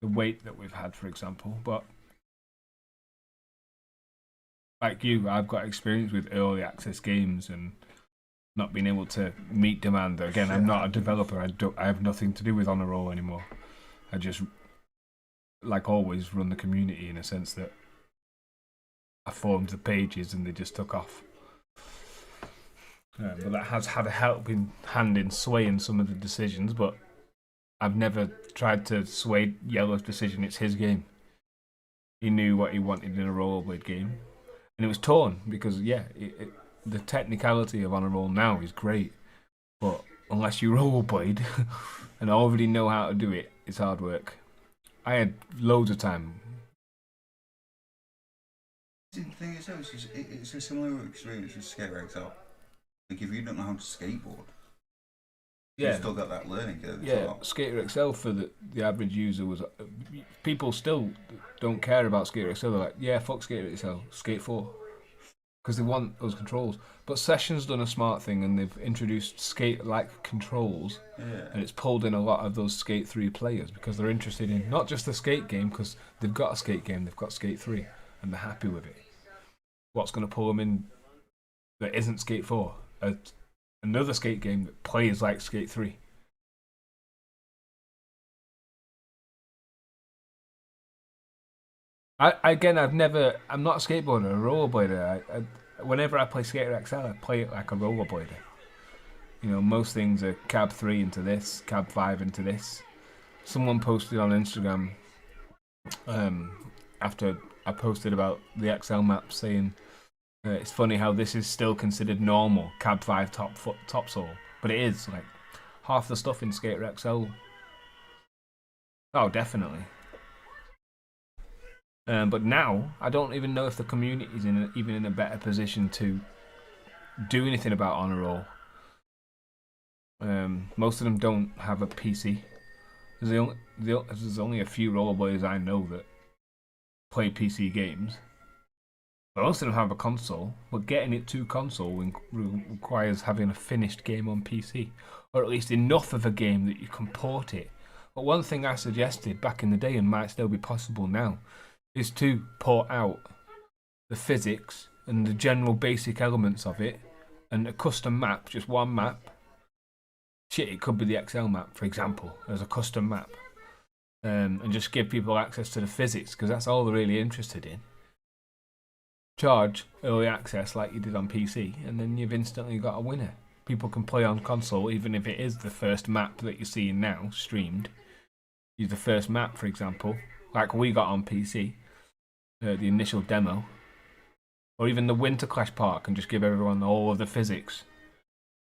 B: the wait that we've had, for example. But like you, I've got experience with early access games and not being able to meet demand. Again, I'm not a developer. I have nothing to do with Onaroll anymore. I just, like always, run the community in a sense that I formed the pages and they just took off. But that has had a helping hand in swaying some of the decisions, but I've never tried to sway Yellow's decision. It's his game. He knew what he wanted in a rollerblade game. And it was torn because, the technicality of Onaroll now is great. But unless you rollerblade and already know how to do it, it's hard work. I had loads of time.
D: The thing is, it's a similar experience with Skater XL. Like, if you don't know how to skateboard, you've still got that learning curve.
B: Yeah, Skater XL for the average user was... people still don't care about Skater XL. They're like, yeah, fuck Skater XL, Skate 4. Because they want those controls. But Session's done a smart thing and they've introduced skate-like controls.
D: Yeah.
B: And it's pulled in a lot of those Skate 3 players because they're interested in not just the skate game, because they've got a skate game, they've got Skate 3, and they're happy with it. What's going to pull them in that isn't Skate 4? Another skate game that plays like Skate 3. I'm not a skateboarder, a rollerblader. Whenever I play Skater XL, I play it like a rollerblader. You know, most things are cab 3 into this, cab 5 into this. Someone posted on Instagram after I posted about the XL map saying it's funny how this is still considered normal, cab 5 topsoul, but it is like half the stuff in Skater XL. Oh, definitely. But now, I don't even know if the community is even in a better position to do anything about Onaroll. Most of them don't have a PC. There's only a few rollerblades I know that play PC games. But most of them have a console, but getting it to console requires having a finished game on PC, or at least enough of a game that you can port it. But one thing I suggested back in the day, and might still be possible now, is to port out the physics and the general basic elements of it, and a custom map, just one map. Shit, it could be the XL map, for example, as a custom map. And just give people access to the physics, because that's all they're really interested in. Charge early access like you did on PC, and then you've instantly got a winner. people can play on console, even if it is the first map that you're seeing now streamed. Use the first map, for example, like we got on PC, the initial demo, or even the Winter Clash Park, and just give everyone all of the physics.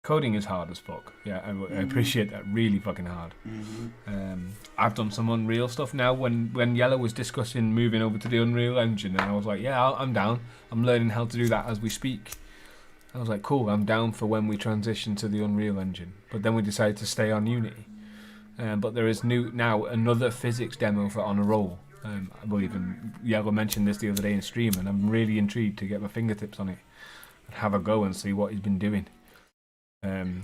B: Coding is hard as fuck. Yeah, I appreciate that. Really fucking hard. I've done some Unreal stuff now. When Yellow was discussing moving over to the Unreal Engine, and I was like, yeah, I'm down. I'm learning how to do that as we speak. I was like, cool, I'm down for when we transition to the Unreal Engine. But then we decided to stay on Unity. But there is now another physics demo for Onaroll. I believe Yellow mentioned this the other day in stream, and I'm really intrigued to get my fingertips on it and have a go and see what he's been doing.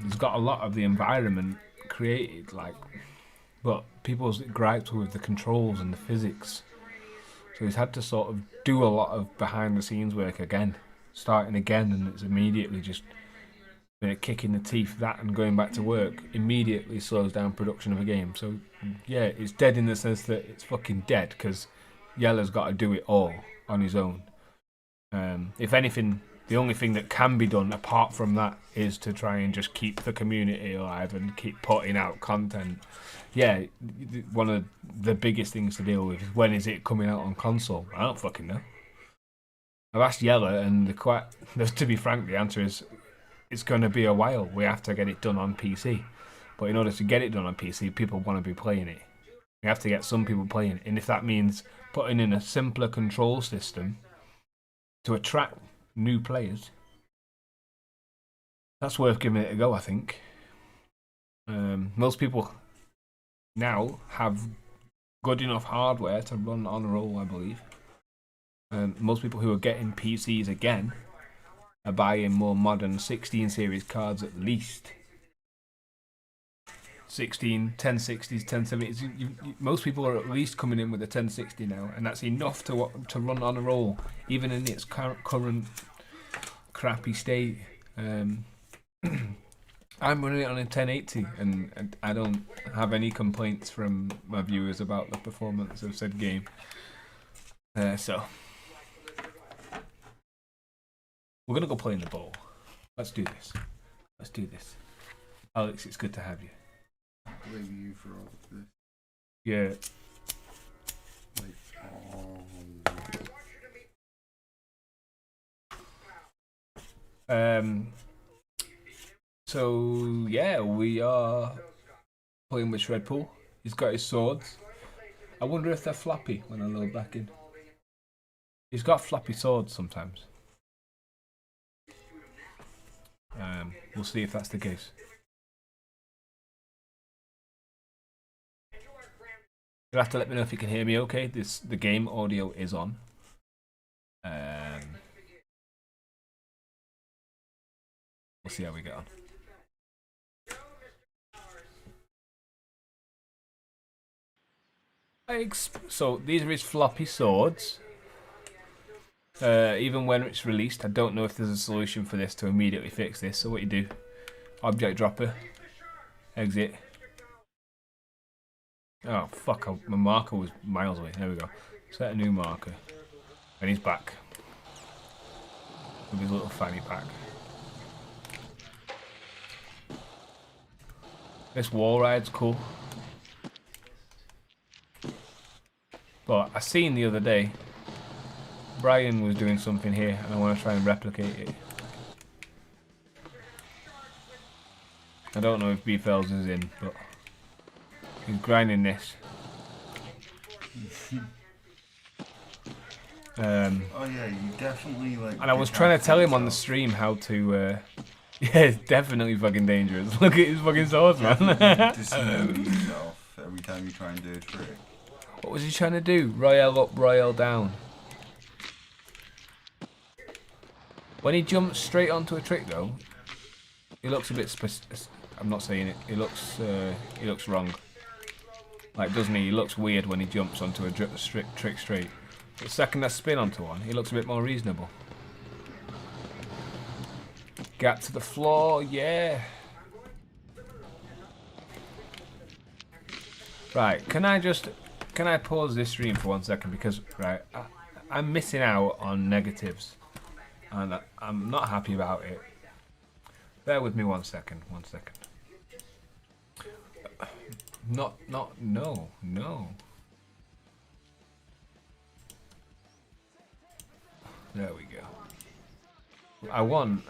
B: He's got a lot of the environment created, but people's gripes with the controls and the physics. So he's had to sort of do a lot of behind the scenes work again, starting again, and it's immediately just been a kick in the teeth. That and going back to work immediately slows down production of a game. So yeah, it's dead in the sense that it's fucking dead because Yellow's got to do it all on his own. If anything, the only thing that can be done apart from that is to try and just keep the community alive and keep putting out content. Yeah, one of the biggest things to deal with is when is it coming out on console? I don't fucking know. I've asked Yellow, and to be frank, the answer is it's going to be a while. We have to get it done on PC. But in order to get it done on PC, people want to be playing it. We have to get some people playing it. And if that means putting in a simpler control system to attract new players, that's worth giving it a go, I think. Most people now have good enough hardware to run Onaroll, I believe. Most people who are getting PCs again are buying more modern 16 series cards at least. 16, 1060s, 1070s. Most people are at least coming in with a 1060 now, and that's enough to run Onaroll, even in its current crappy state. I'm running it on a 1080, and I don't have any complaints from my viewers about the performance of said game. So we're gonna go play in the bowl. Let's do this. Alex, it's good to have you.
D: I blame you for all of this.
B: Yeah. So yeah, we are playing with Shredpool. He's got his swords. I wonder if they're floppy when I load back in. He's got floppy swords sometimes. We'll see if that's the case. You'll have to let me know if you can hear me okay. The game audio is on. We'll see how we get on. So these are his floppy swords. Even when it's released, I don't know if there's a solution for this to immediately fix this. So what you do, object dropper, exit. Oh fuck, my marker was miles away. There we go. Set a new marker. And he's back. With his little fanny pack. This wall ride's cool. But I seen the other day, Brian was doing something here and I want to try and replicate it. I don't know if B-Fells is in, but he's grinding this.
D: Oh yeah, you definitely like.
B: And I was trying to tell him on the stream how to. Yeah, it's definitely fucking dangerous. Look at his fucking swords, man.
D: Dismount yourself every time you try and do a trick.
B: What was he trying to do? Royale up, royale down. When he jumps straight onto a trick, though, he looks a bit. I'm not saying it. He looks wrong. Like, doesn't he? He looks weird when he jumps onto a trick straight. But the second I spin onto one, he looks a bit more reasonable. Get to the floor, yeah. Right, can I pause this stream for 1 second, because right, I'm missing out on negatives, and I'm not happy about it. Bear with me 1 second. 1 second. No. There we go. I want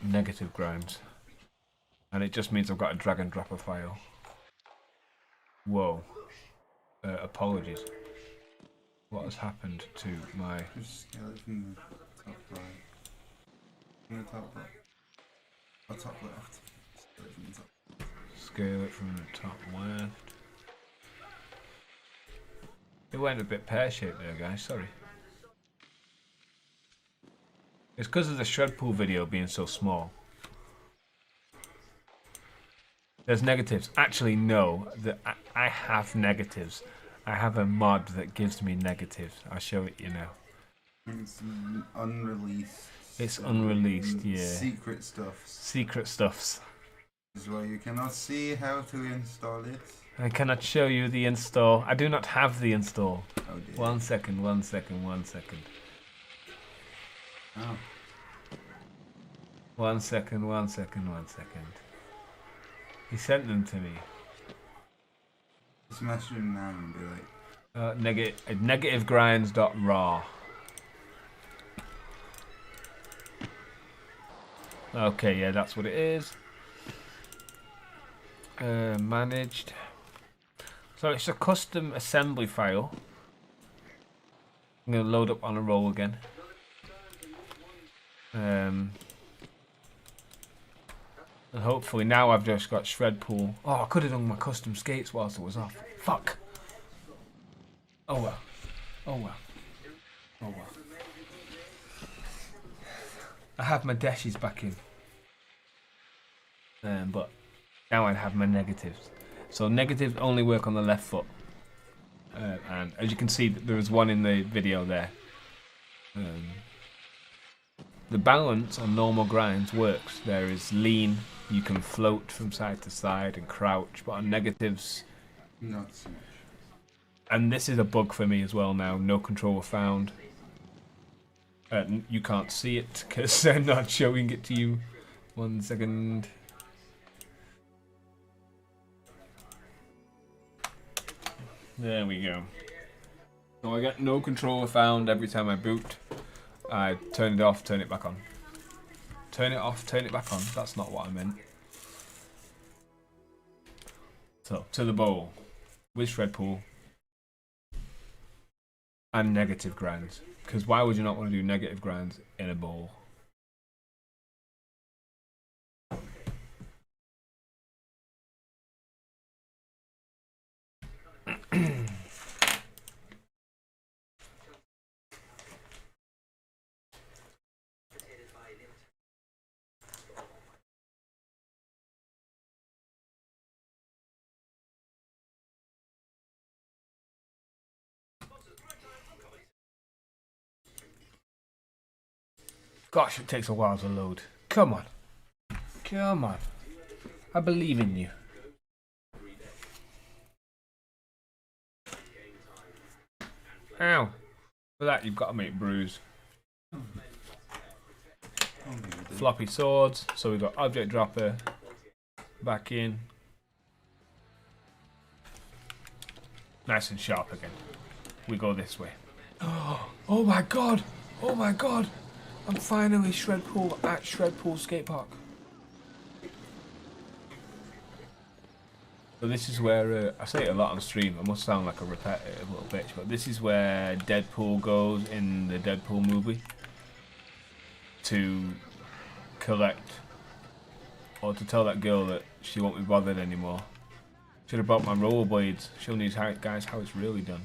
B: negative grounds, and it just means I've got to drag and drop a file. Whoa. Apologies. What has happened to my...
D: Just scale it from the top right. From the top right. Or top left. Scale it from the top.
B: Scale it from the top left. It went a bit pear-shaped there, guys. Sorry. It's because of the shred pool video being so small. There's negatives. Actually, no. I have negatives. I have a mod that gives me negatives. I'll show it you now.
D: It's unreleased.
B: It's unreleased, yeah.
D: Secret stuffs.
B: Secret stuffs.
D: This is why you cannot see how to install it.
B: I cannot show you the install. I do not have the install.
D: Oh dear.
B: 1 second.
D: Oh.
B: 1 second. He sent them to me.
D: Just message him now and be like...
B: Negativegrinds.raw. Okay, yeah, that's what it is. Managed. So it's a custom assembly file. I'm going to load up Onaroll again. And hopefully now I've just got shred pool. Oh, I could have done my custom skates whilst I was off. Fuck. Oh well. I have my dashes back in. But now I have my negatives. So negatives only work on the left foot. And as you can see, there was one in the video there. The balance on normal grinds works. There is lean, you can float from side to side and crouch, but on negatives...
D: Not so much.
B: And this is a bug for me as well now, no controller found. You can't see it because they're not showing it to you. 1 second. There we go. So I get no controller found every time I boot. I turn it off, turn it back on. Turn it off, turn it back on. That's not what I meant. So, to the bowl. With shred pool. And negative grinds. Because why would you not want to do negative grinds in a bowl? Gosh, it takes a while to load. Come on. Come on. I believe in you. Ow. For that, you've got to make brews. Floppy swords. So we've got object dropper. Back in. Nice and sharp again. We go this way. Oh my god. Oh my god. I'm finally shred pool at Shred Pool Skate Park. So this is where, I say it a lot on stream, I must sound like a repetitive little bitch, but this is where Deadpool goes in the Deadpool movie to collect, or to tell that girl that she won't be bothered anymore. Should have brought my rollerblades, showing these guys how it's really done.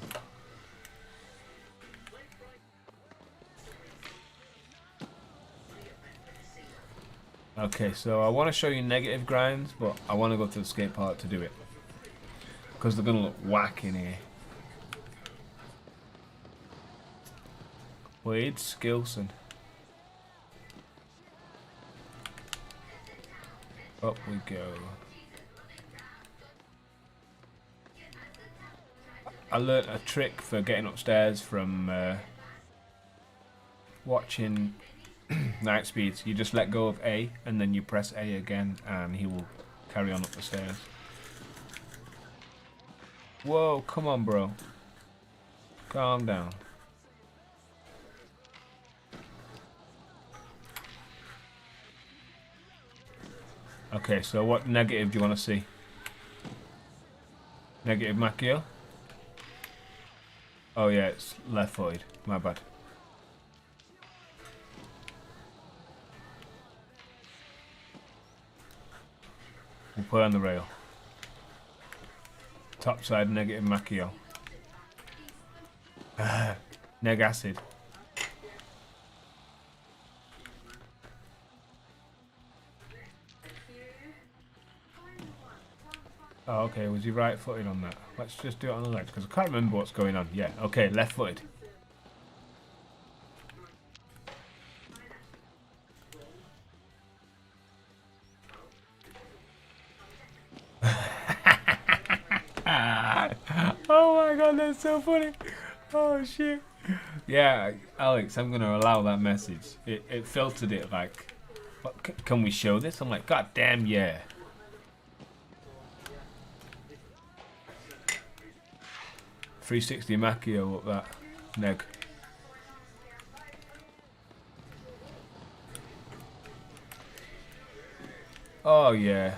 B: Okay, so I want to show you negative grinds, but I want to go to the skate park to do it. Because they're going to look whack in here. Wade Skilson. Up we go. I learnt a trick for getting upstairs from watching night speeds. You just let go of A and then you press A again and he will carry on up the stairs. Whoa, come on, bro. Calm down. Okay, so what negative do you want to see? Negative Macchio? Oh yeah, it's left-footed. My bad. We'll put it on the rail. Top side, negative Macchio. Neg acid. Oh, okay, was he right-footed on that? Let's just do it on the left, because I can't remember what's going on. Yeah, okay, left-footed. Oh my god, that's so funny. Oh shit. Yeah, Alex, I'm going to allow that message. It filtered it like, what, can we show this? I'm like, god damn, yeah. .360 Macchio up that neg. Oh yeah.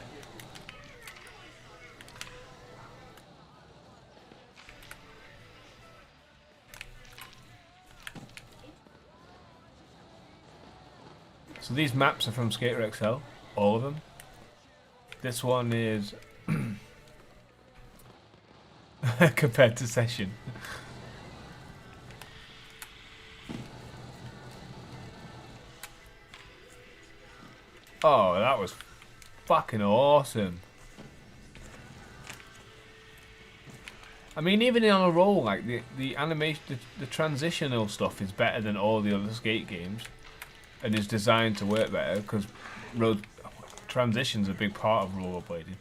B: So these maps are from Skater XL, all of them. This one is compared to Session. Oh, that was fucking awesome. I mean, even on a roll, like the animation, the transitional stuff is better than all the other skate games, and is designed to work better because road transition's a big part of rollerblading.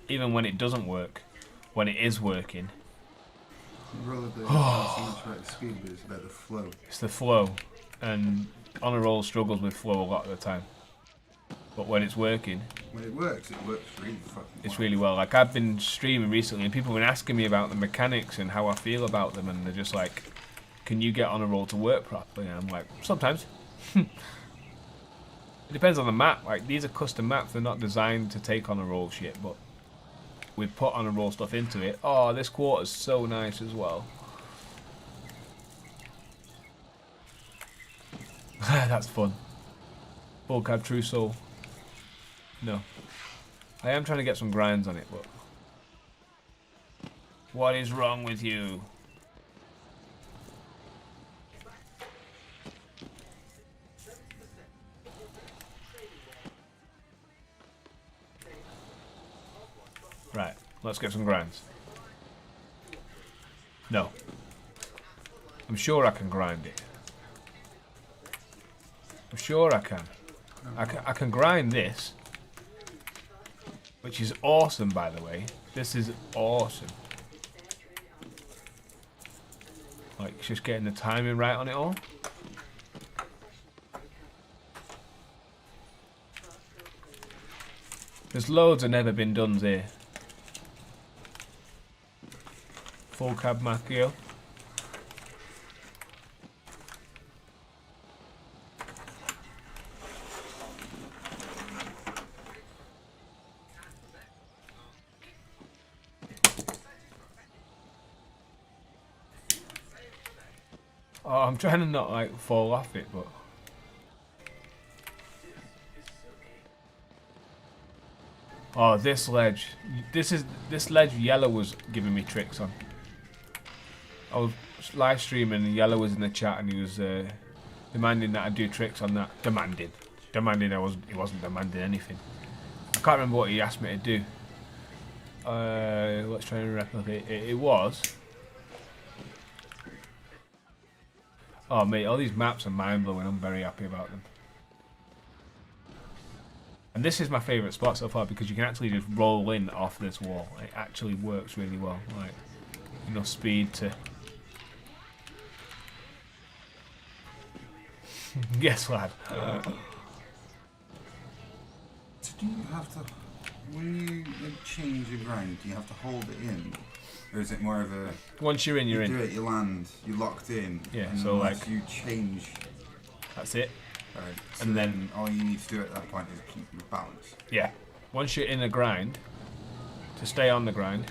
B: Even when it doesn't work, when it is working.
D: Rollerblading isn't so much about the speed, but it's about the flow.
B: It's the flow, and Onaroll struggles with flow a lot of the time. But when it's working,
D: when it works really fucking well.
B: It's really well. Like, I've been streaming recently and people have been asking me about the mechanics and how I feel about them, and they're just like, can you get Onaroll to work properly? And I'm like, sometimes. It depends on the map. Like, these are custom maps, they're not designed to take Onaroll shit, but we've put Onaroll stuff into it. Oh, this quarter's so nice as well. That's fun. Full cab True Soul. No. I am trying to get some grinds on it, but... What is wrong with you? Right, let's get some grinds. No. I'm sure I can grind it. I'm sure I can. I can grind this, which is awesome, by the way. This is awesome. Like, just getting the timing right on it all. There's loads of never been dones here. Full cab Macchio. Oh, I'm trying to not like fall off it, but oh, this ledge. This ledge Yellow was giving me tricks on. I was live streaming and Yellow was in the chat and he was demanding that I do tricks on that. Demanding. He wasn't demanding anything. I can't remember what he asked me to do. Let's try and replicate it. It was. Oh mate, all these maps are mind blowing. I'm very happy about them. And this is my favourite spot so far because you can actually just roll in off this wall. It actually works really well. Like, enough speed to... Yes, lad.
D: So do you have to, when you change your grind, do you have to hold it in? Or is it more of a...
B: Once you're in, you're
D: you
B: in.
D: do it, you land, you're locked in.
B: Yeah,
D: and
B: so
D: unless
B: like...
D: you change...
B: That's it.
D: Right. So
B: And then
D: all you need to do at that point is keep your balance.
B: Yeah. Once you're in a grind, to stay on the grind,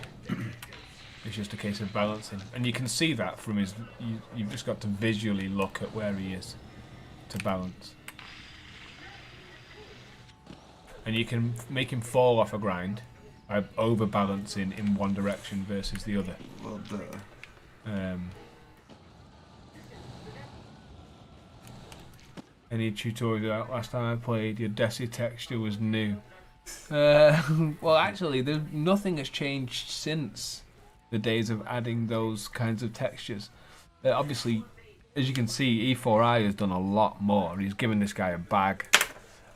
B: it's just a case of balancing. And you can see that from his... You've just got to visually look at where he is to balance. And you can make him fall off a grind by overbalancing in one direction versus the other.
D: Well,
B: Any tutorial out last time I played, your Desi texture was new. Well, actually, nothing has changed since the days of adding those kinds of textures. Obviously, as you can see, eforie has done a lot more. He's given this guy a bag,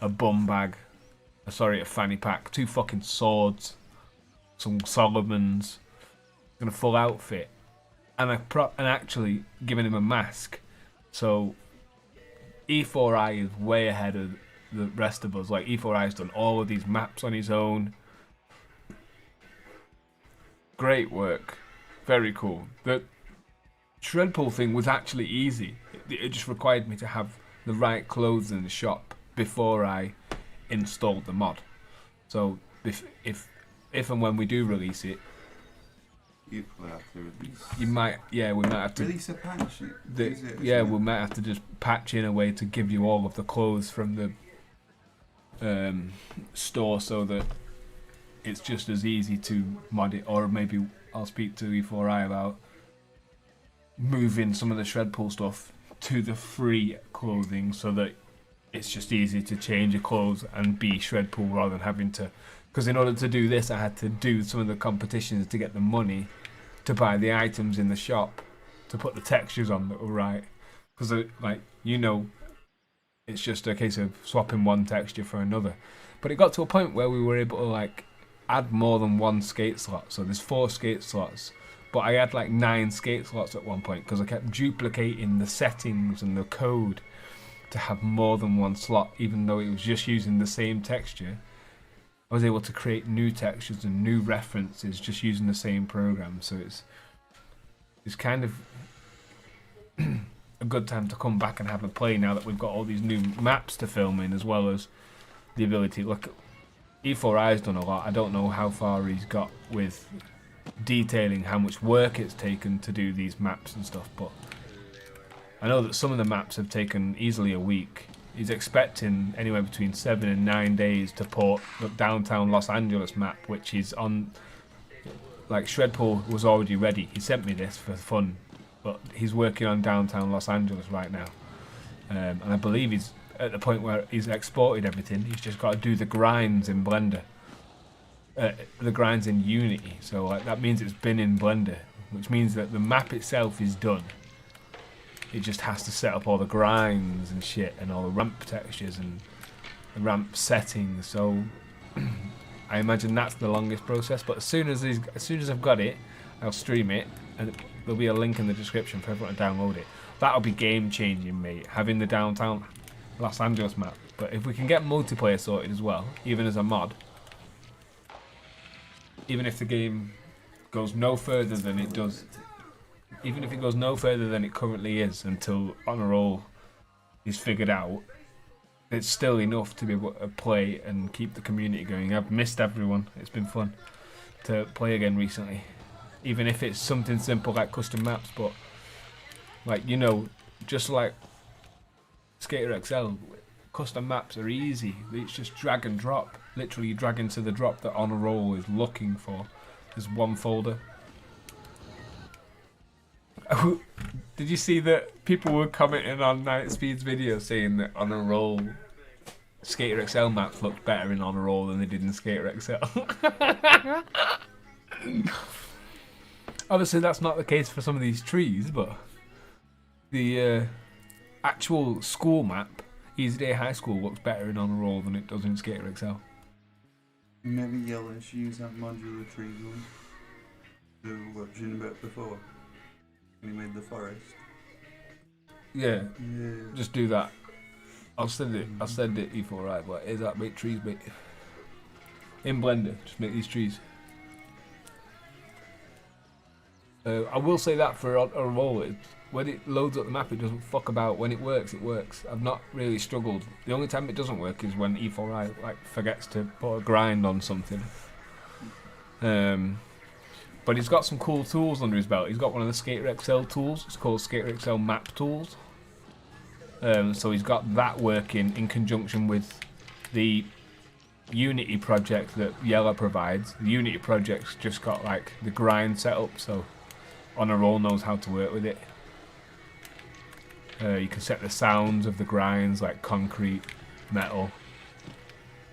B: a bum bag, a fanny pack, 2 fucking swords, some Solomons, and a full outfit, and actually giving him a mask. So eforie is way ahead of the rest of us. Like, eforie's done all of these maps on his own. Great work. Very cool. The shred pull thing was actually easy. It just required me to have the right clothes in the shop before I installed the mod. So if and when we do release it,
D: you have to release.
B: we might have to
D: Release a patch.
B: we might have to just patch in a way to give you all of the clothes from the store, so that it's just as easy to mod it. Or maybe I'll speak to eforie about moving some of the shred pull stuff to the free clothing, so that it's just easy to change your clothes and be shred pull rather than having to. Because in order to do this, I had to do some of the competitions to get the money to buy the items in the shop to put the textures on that were right. Because, it's just a case of swapping one texture for another. But it got to a point where we were able to add more than 1 skate slot. So there's 4 skate slots, but I had 9 skate slots at one point because I kept duplicating the settings and the code to have more than 1 slot, even though it was just using the same texture. I was able to create new textures and new references just using the same program. So it's kind of a good time to come back and have a play now that we've got all these new maps to film in, as well as the ability. Look, eforie's done a lot. I don't know how far he's got with detailing how much work it's taken to do these maps and stuff, but I know that some of the maps have taken easily a week. He's expecting anywhere between 7 and 9 days to port the downtown Los Angeles map, which is on... shred pull was already ready. He sent me this for fun, but he's working on downtown Los Angeles right now. And I believe he's at the point where he's exported everything. He's just got to do the grinds in Blender. The grinds in Unity. So that means it's been in Blender, which means that the map itself is done. It just has to set up all the grinds and shit, and all the ramp textures and the ramp settings. So I imagine that's the longest process. But as soon as I've got it, I'll stream it, and there'll be a link in the description for everyone to download it. That'll be game changing, mate. Having the downtown Los Angeles map. But if we can get multiplayer sorted as well, even as a mod, even if the game goes no further than it does. Even if it goes no further than it currently is until Onaroll is figured out, it's still enough to be able to play and keep the community going. I've missed everyone. It's been fun to play again recently. Even if it's something simple like custom maps, but just like Skater XL, custom maps are easy. It's just drag and drop. Literally drag into the drop that Onaroll is looking for. There's one folder. Did you see that people were commenting on Nightspeed's video saying that Onaroll Skater XL maps looked better in Onaroll than they did in Skater XL? Obviously that's not the case for some of these trees, but the actual school map, Easy Day High School, looks better in Onaroll than it does in Skater XL.
D: Maybe Yellow should use that modular tree one. The watching about before. When he made the forest.
B: Yeah. Just do that. I'll send it eforie, but is that make trees, mate? In Blender, just make these trees. I will say that for Onaroll, when it loads up the map, it doesn't fuck about. When it works, it works. I've not really struggled. The only time it doesn't work is when eforie like forgets to put a grind on something. But he's got some cool tools under his belt. He's got one of the Skater XL tools. It's called Skater XL Map Tools. So he's got that working in conjunction with the Unity project that Yellow provides. The Unity project's just got like the grind set up, so Onaroll knows how to work with it. You can set the sounds of the grinds like concrete, metal,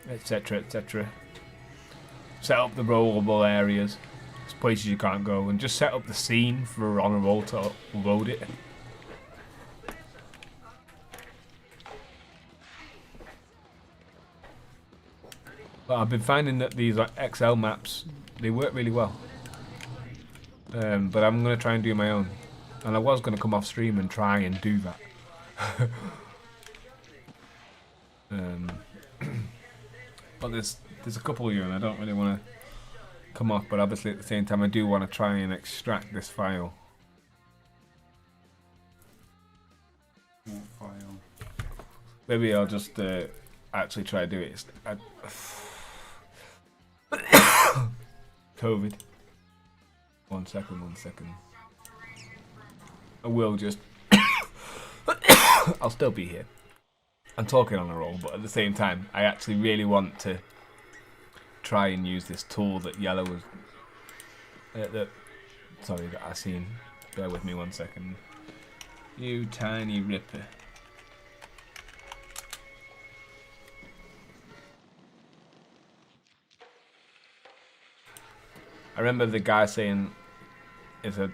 B: etc, etc. Set up the rollable areas, places you can't go, and just set up the scene for Onaroll to load it. But I've been finding that these XL maps, they work really well. But I'm going to try and do my own. And I was going to come off stream and try and do that. But there's a couple of you and I don't really want to come off, but obviously at the same time I do want to try and extract this file.
D: What file?
B: Maybe I'll just actually try to do it. COVID. One second. I will just... I'll still be here. I'm talking on a roll, but at the same time, I actually really want to try and use this tool that Yellow was... that I seen. Bear with me 1 second. You tiny ripper. I remember the guy saying it's a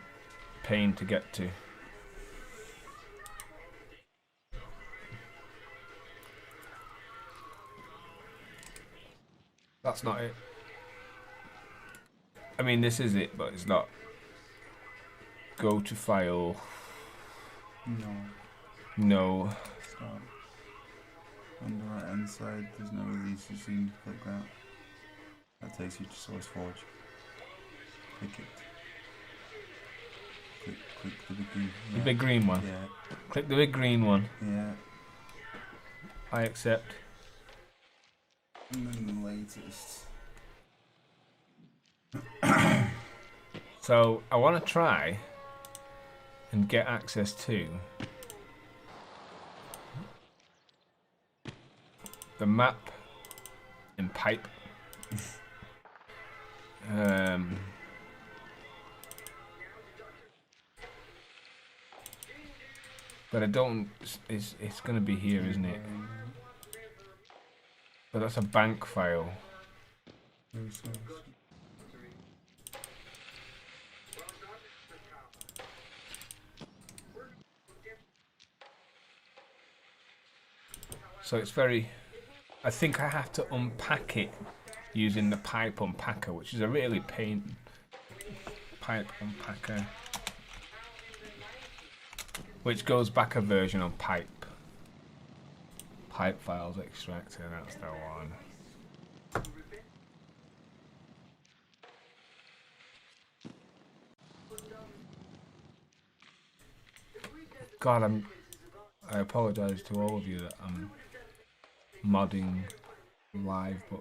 B: pain to get to. That's not it. I mean, this is it, but it's not. Go to file. No.
D: Start. On the right hand side, there's no release. You just need to click that. That takes you to SourceForge. Click it. Click the big green. Yeah.
B: The big green one?
D: Yeah.
B: Click the big green one.
D: Yeah.
B: I accept.
D: And then the latest.
B: So, I want to try and get access to the map in pipe. But I don't. It's going to be here, isn't it? But that's a bank file. So it's very... I think I have to unpack it using the pipe unpacker, which is a really pain... Pipe unpacker. Which goes back a version on pipe. Pipe files extractor, that's the one. God, I apologise to all of you that I'm modding live, but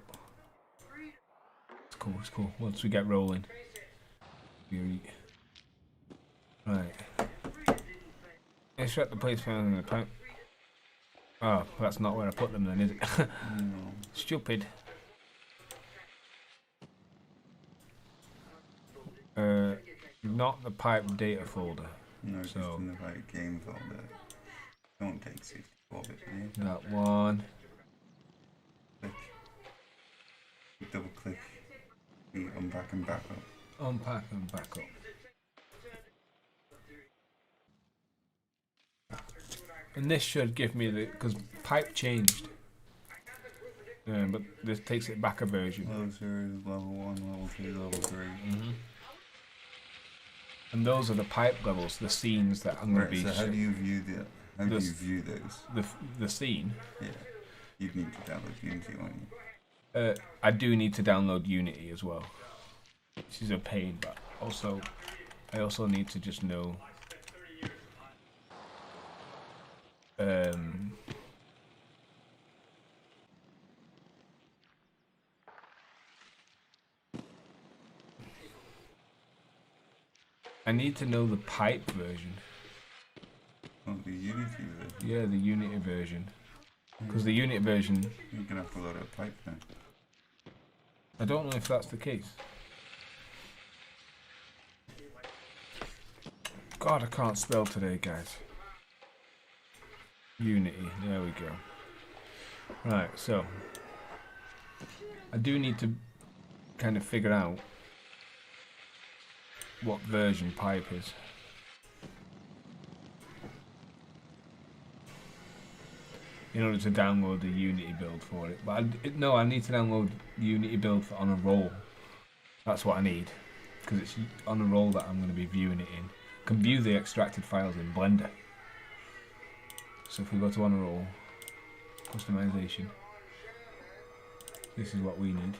B: it's cool. Once we get rolling, right. Extract the place found in the pipe. Oh, that's not where I put them then, is it?
D: No.
B: Stupid. Not the pipe data folder.
D: No,
B: so
D: just in the right game folder. Don't take 64-bit name.
B: That one.
D: Click. Double click. Unpack and back up.
B: Unpack and back up. And this should give me the... because pipe changed. But this takes it back a version.
D: Level 0 is level 1, level 2 level 3.
B: Mm-hmm. And those are the pipe levels, the scenes that I'm going to be...
D: So how do you view How do you view those?
B: The scene.
D: Yeah, you'd need to download Unity, won't you?
B: I do need to download Unity as well, which is a pain, but also I also need to just know I need to know the pipe version.
D: Oh, the Unity version?
B: Yeah, the Unity version. Because the Unity version...
D: You're going to have to load a pipe then.
B: I don't know if that's the case. God, I can't spell today, guys. Unity, there we go. Right, so... I do need to kind of figure out what version pipe is. In order to download the Unity build for it. But no, I need to download the Unity build for Onaroll. That's what I need. Because it's Onaroll that I'm going to be viewing it in. I can view the extracted files in Blender. So if we go to Onaroll, customization, this is what we need.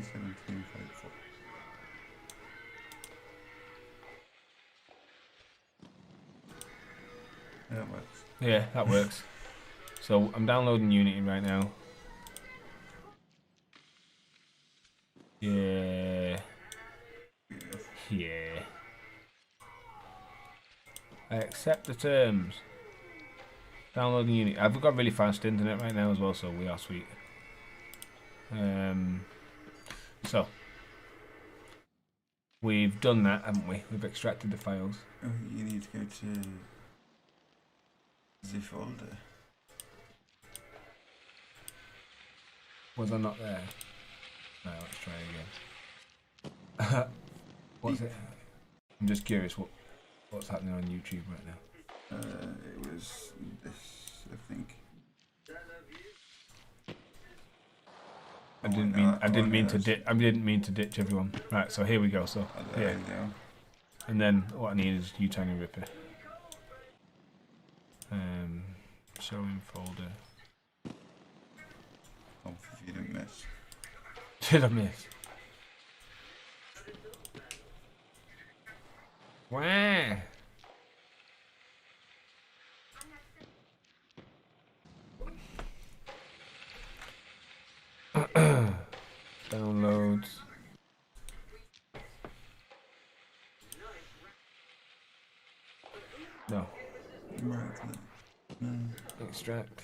D: 17.4. Yeah, that works.
B: Yeah, that works. So I'm downloading Unity right now. Yeah. Yeah. I accept the terms. Downloading Unity. I've got really fast internet right now as well, so we are sweet. So we've done that, haven't we? We've extracted the files.
D: Oh, you need to go to the folder.
B: Was I not there? No, let's try again. What's it? I'm just curious what's happening on YouTube right now.
D: It was this, I think.
B: I didn't mean to ditch everyone. Right, so here we go. So
D: There
B: yeah,
D: you go.
B: and then what I need is U Tiny Ripper. Showing folder.
D: Oh, if you didn't miss.
B: Did I miss? Wah. Downloads. No.
D: Right. No.
B: Extract.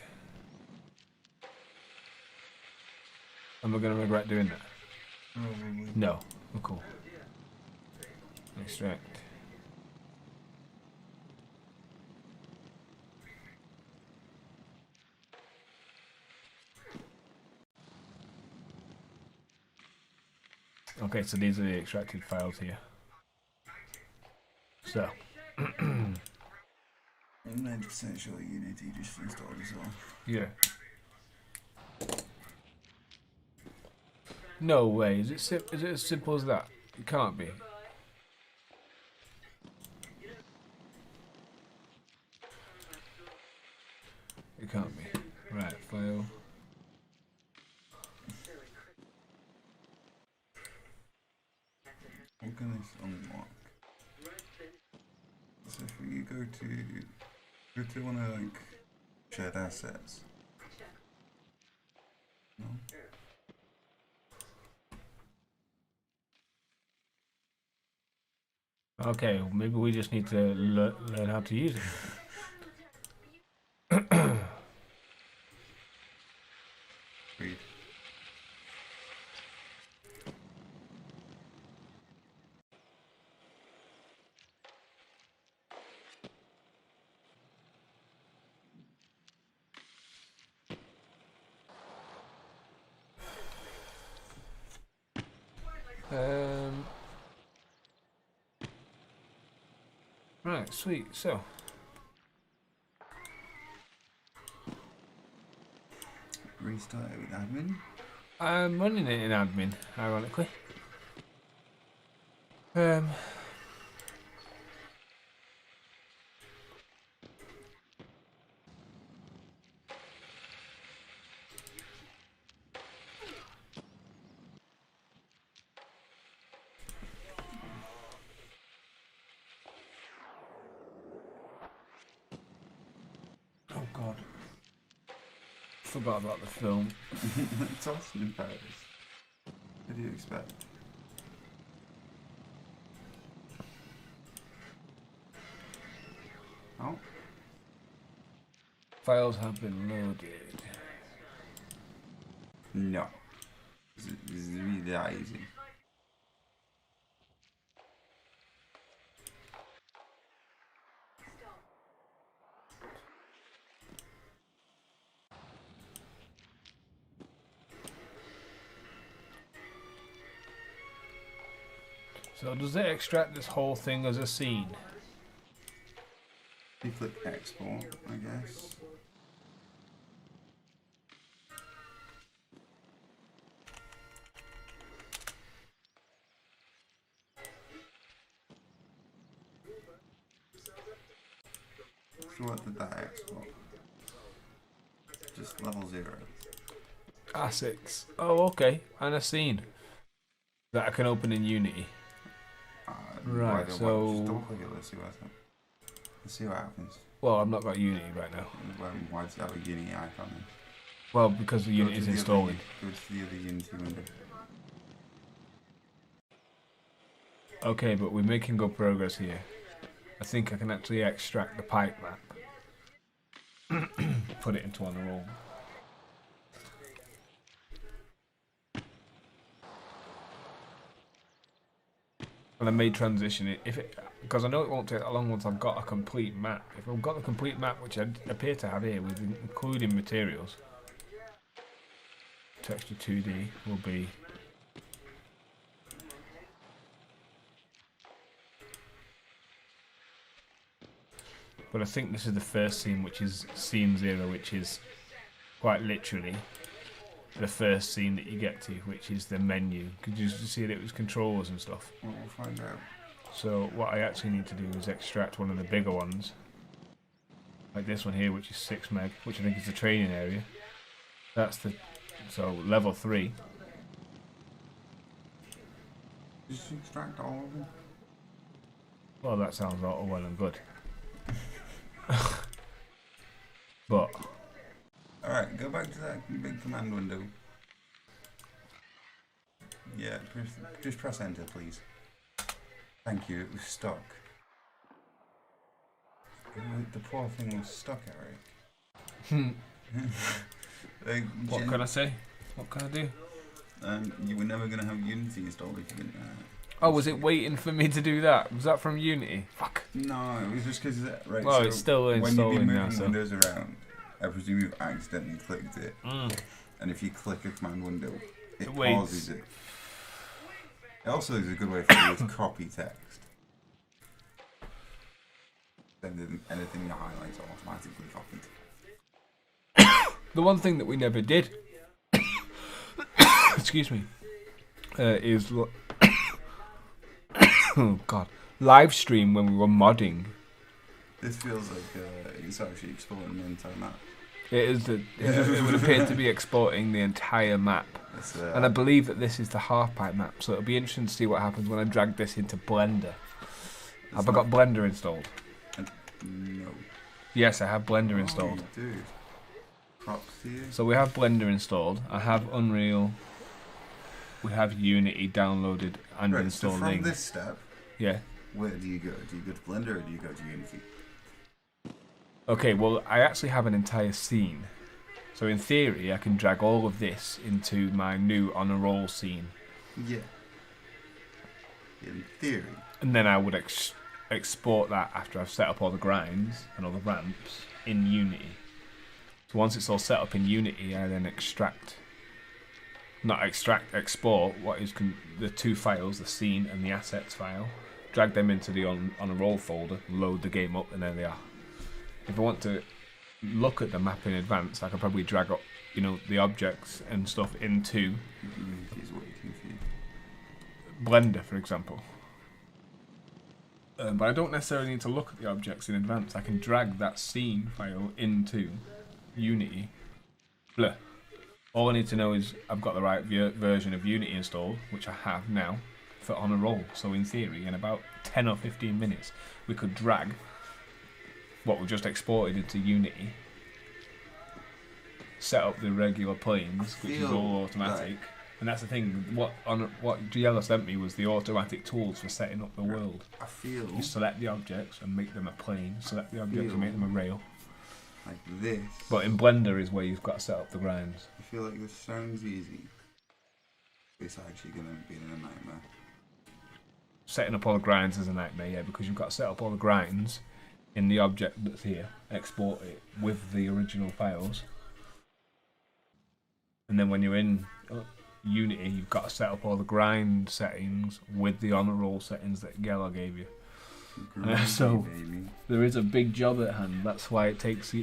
B: Am I going to regret doing that?
D: Probably.
B: No. Oh, cool. Extract. Okay, so these are the extracted files here. So.
D: I'm 90% sure Unity just installed as well.
B: Yeah. No way. Is it as simple as that? It can't be. It can't be. Right, file.
D: What can this unlock? So if you go to one of like shared assets. No?
B: Okay, well, maybe we just need to learn how to use it.
D: Read.
B: Right, sweet. So.
D: Restart it with admin.
B: I'm running it in admin, ironically. Forgot about the film.
D: It's Austin in Paris. What do you expect? Oh.
B: Files have been loaded.
D: No. This is really that easy.
B: So does it extract this whole thing as a scene?
D: You click export, I guess. So what did that export? Just level 0.
B: Assets. Oh, okay. And a scene that I can open in Unity. Right,
D: Just
B: so...
D: double click it, let's see what happens. Let's see what happens.
B: Well, I've not got Unity right now.
D: Why does it have a Unity icon then?
B: Well, because the Unity is installing.
D: Go to the other Unity window.
B: Okay, but we're making good progress here. I think I can actually extract the pipe map. Put it into Onaroll. And I may transition it because I know it won't take that long once I've got a complete map. If I've got the complete map, which I appear to have here, with including materials, texture 2D will be. But I think this is the first scene, which is scene 0, which is quite literally the first scene that you get to, which is the menu. Could you see that it was controls and stuff?
D: Well, we'll find out.
B: So what I actually need to do is extract one of the bigger ones, like this one here, which is 6 meg, which I think is the training area. That's the level 3.
D: Just extract all of them.
B: Well, that sounds all well and good. But
D: alright, go back to that big command window. Yeah, just press enter, please. Thank you, it was stuck. The poor thing was stuck, Eric. Like,
B: what can I say? What can I do?
D: You were never going to have Unity installed if you didn't.
B: Oh, was it waiting for me to do that? Was that from Unity? Fuck.
D: No, it was just because, right,
B: well,
D: so
B: it's still
D: when
B: installing
D: you've been
B: now,
D: moving
B: so.
D: windows around, I presume you've accidentally clicked it. And if you click a command window, it pauses it. It also is a good way for you to copy text. Then anything you highlight are automatically copied.
B: The one thing that we never did, excuse me, is oh god, live stream when we were modding.
D: This feels like it's actually exporting the entire map.
B: It is. It would appear to be exporting the entire map, and I believe that this is the half pipe map. So it'll be interesting to see what happens when I drag this into Blender. Have I got Blender installed?
D: No.
B: Yes, I have Blender installed.
D: You do. Props to you.
B: So we have Blender installed. I have Unreal. We have Unity downloaded and installing.
D: So from this step,
B: yeah.
D: Where do you go? Do you go to Blender or do you go to Unity?
B: Okay, well, I actually have an entire scene. So in theory, I can drag all of this into my new Onaroll scene.
D: Yeah. In theory.
B: And then I would export that after I've set up all the grinds and all the ramps in Unity. So once it's all set up in Unity, I then export what is the 2 files, the scene and the assets file, drag them into the Onaroll folder, load the game up, and there they are. If I want to look at the map in advance, I could probably drag up, the objects and stuff into Blender, for example. But I don't necessarily need to look at the objects in advance. I can drag that scene file into Unity. Blah. All I need to know is I've got the right version of Unity installed, which I have now, for Onaroll. So in theory, in about 10 or 15 minutes, we could drag what we just exported into Unity, set up the regular planes, which is all automatic. And that's the thing. What Giella sent me was the automatic tools for setting up the world.
D: I feel
B: you select the objects and make them a plane. Select the objects and make them a rail.
D: Like this.
B: But in Blender is where you've got to set up the grinds.
D: I feel like this sounds easy. It's actually going to be a nightmare.
B: Setting up all the grinds is a nightmare, yeah, because you've got to set up all the grinds in the object that's here, export it with the original files, and then when you're in Unity, you've got to set up all the grind settings with the Onaroll settings that Gela gave you. So there is a big job at hand. That's why it takes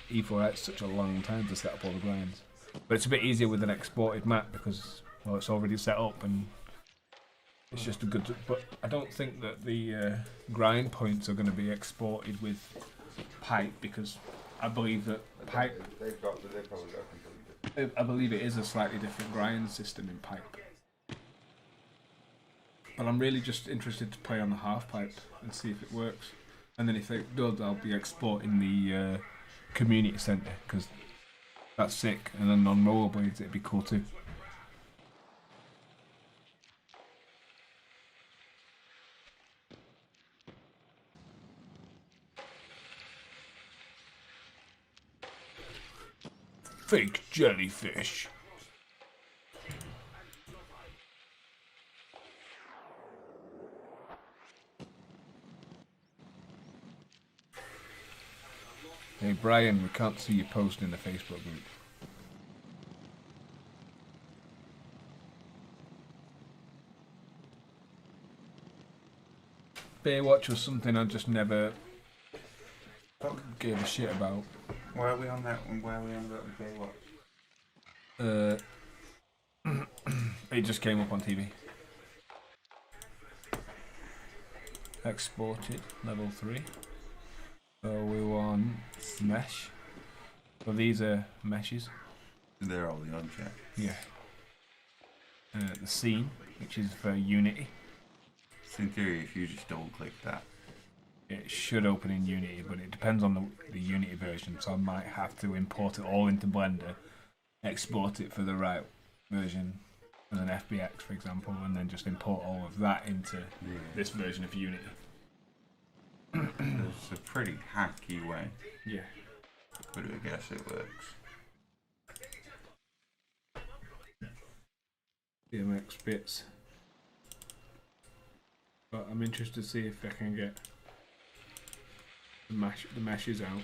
B: eforie such a long time to set up all the grinds. But it's a bit easier with an exported map because, well, it's already set up and it's just a good. But I don't think that the grind points are going to be exported with pipe, because I believe that pipe. I believe it is a slightly different grind system in pipe. But I'm really just interested to play on the half pipe and see if it works. And then if it does, I'll be exporting the community centre, because that's sick. And then on rollerblades, it'd be cool too. Fake jellyfish. Hey Brian, we can't see you posting in the Facebook group. Baywatch was something I just never gave a shit about.
D: Why are we on that one? Why are we on about Baywatch?
B: It just came up on TV. Exported, level 3. So we want mesh. So these are meshes.
D: They're all the objects.
B: Yeah. The scene, which is for Unity.
D: So in theory, if you just double click that,
B: it should open in Unity, but it depends on the Unity version, so I might have to import it all into Blender, export it for the right version as an FBX, for example, and then just import all of that into this version of Unity.
D: it's a pretty hacky way.
B: Yeah.
D: But I guess it works.
B: DMX bits. But I'm interested to see if I can get the meshes out.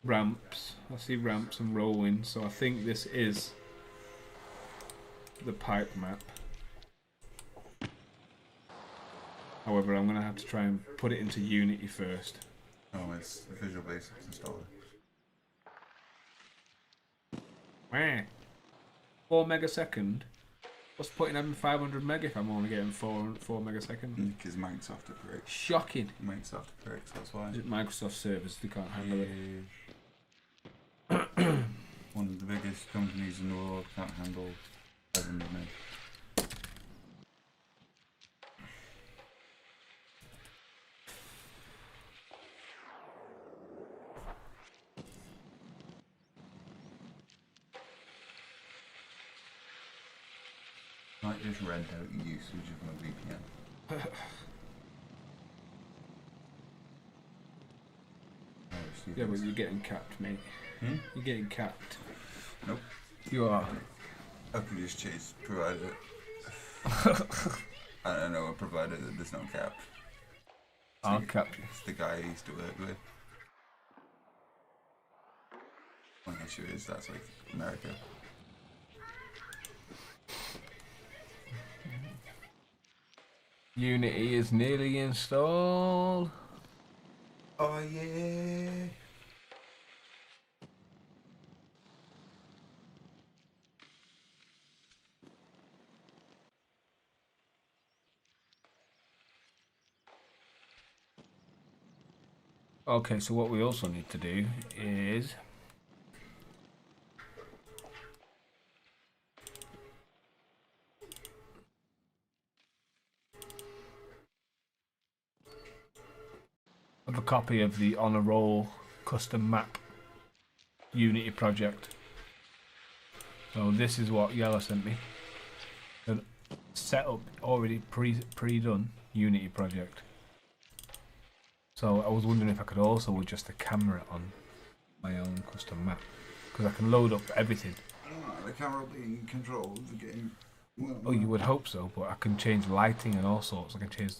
B: Ramps. I see ramps and rolling, so I think this is the pipe map. However, I'm going to have to try and put it into Unity first.
D: Oh, it's Visual Basic installer.
B: 4 megasecond? What's the point in having 500 meg if I'm only getting 4 megasecond?
D: Because Microsoft upgrades.
B: Shocking.
D: Microsoft upgrades, that's why.
B: Is it Microsoft servers? They can't handle it.
D: One of the biggest companies in the world can't handle 500 meg. Might just rent out usage of my VPN.
B: Yeah, but you're getting capped, mate. You're getting capped.
D: Nope.
B: You are.
D: I could just chase provider. I don't know a provider that does not cap.
B: I'll cap you.
D: It's the guy I used to work with. One issue is that's like America.
B: Unity is nearly installed.
D: Oh yeah.
B: Okay, so what we also need to do is copy of the Onaroll custom map Unity project. So this is what Yellow sent me. An set up already pre-done Unity project. So I was wondering if I could also adjust the camera on my own custom map, because I can load up everything.
D: I don't know, the camera will be in control of the game.
B: Oh, you would hope so, but I can change lighting and all sorts. I can change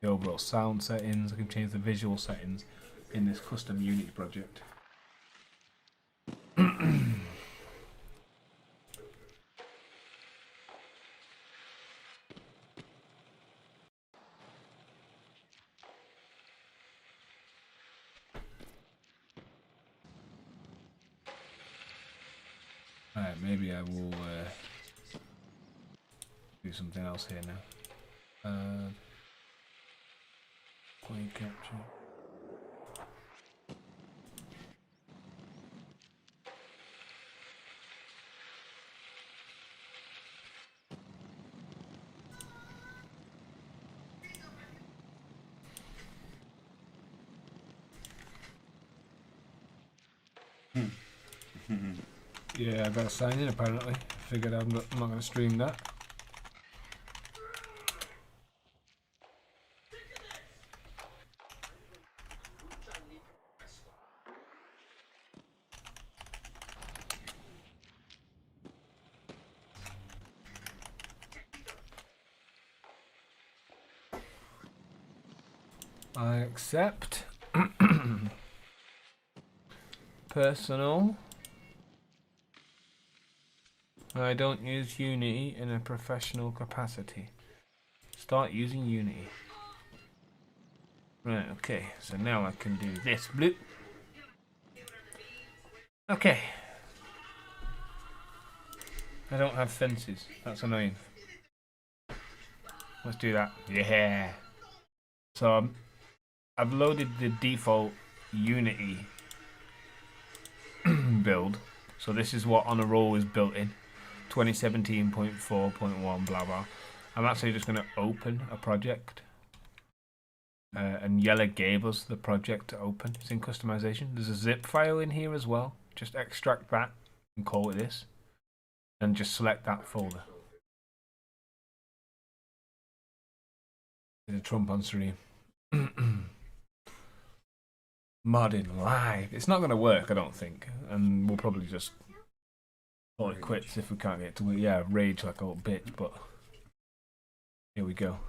B: the overall sound settings, I can change the visual settings in this custom Unity project. Alright, maybe I will do something else here now. Play capture. Yeah, I got to sign in apparently. Figured I'm not going to stream that. I accept. Personal. I don't use Unity in a professional capacity. Start using Unity. Right, okay, so now I can do this. Bloop. Okay. I don't have fences. That's annoying. Let's do that. Yeah. So I've loaded the default Unity build. So this is what Onaroll is built in. 2017.4.1 blah blah. I'm actually just going to open a project. And Yella gave us the project to open. It's in customization. There's a zip file in here as well. Just extract that and call it this. And just select that folder. There's a Trump on stream. Modding live. It's not going to work, I don't think. And we'll probably just call it quits if we can't get to it. Yeah, rage like a little bitch, but here we go.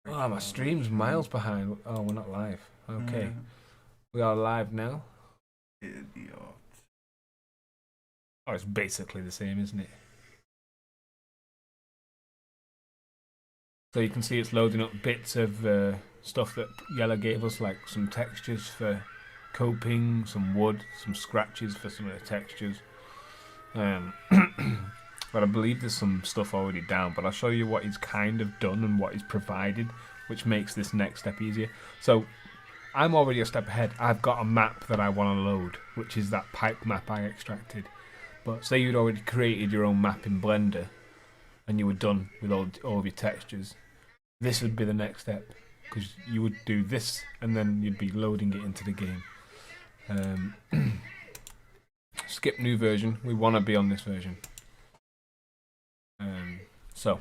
B: Oh, my stream's miles behind. Oh, we're not live. Okay. We are live now.
D: Idiot.
B: Oh, it's basically the same, isn't it? So you can see it's loading up bits of stuff that Yella gave us, like some textures for coping, some wood, some scratches for some of the textures. But I believe there's some stuff already down, but I'll show you what he's kind of done and what he's provided, which makes this next step easier. So I'm already a step ahead. I've got a map that I want to load, which is that pipe map I extracted. But say you'd already created your own map in Blender and you were done with all of your textures, this would be the next step, because you would do this and then you'd be loading it into the game. Skip new version. We want to be on this version. So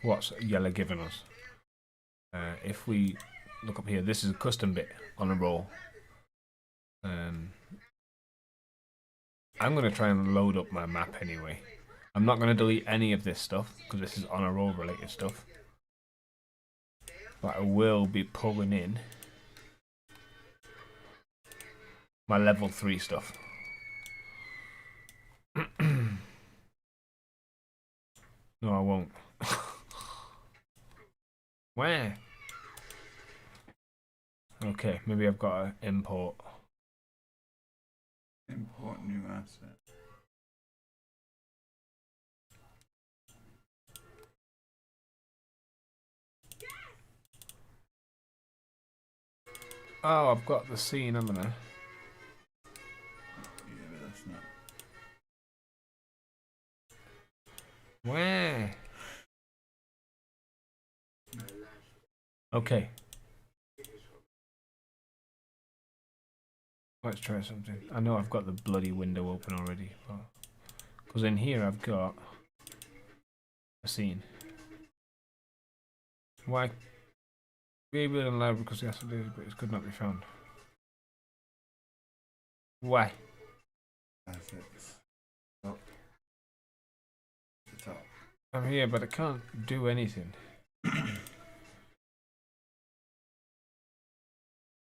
B: what's Yella giving us? If we look up here, this is a custom bit on a roll. I'm going to try and load up my map anyway. I'm not going to delete any of this stuff because this is on a roll related stuff. But I will be pulling in my level 3 stuff. No, I won't. Where? Okay, maybe I've got to import.
D: Import new asset.
B: Oh, I've got the scene, haven't I?
D: Yeah, but that's not.
B: Where? Okay. Let's try something. I know I've got the bloody window open already. Because in here I've got a scene. Why? Maybe in library because yesterday, but it could not be found. Why?
D: Perfect. Top. The top.
B: I'm here, but I can't do anything.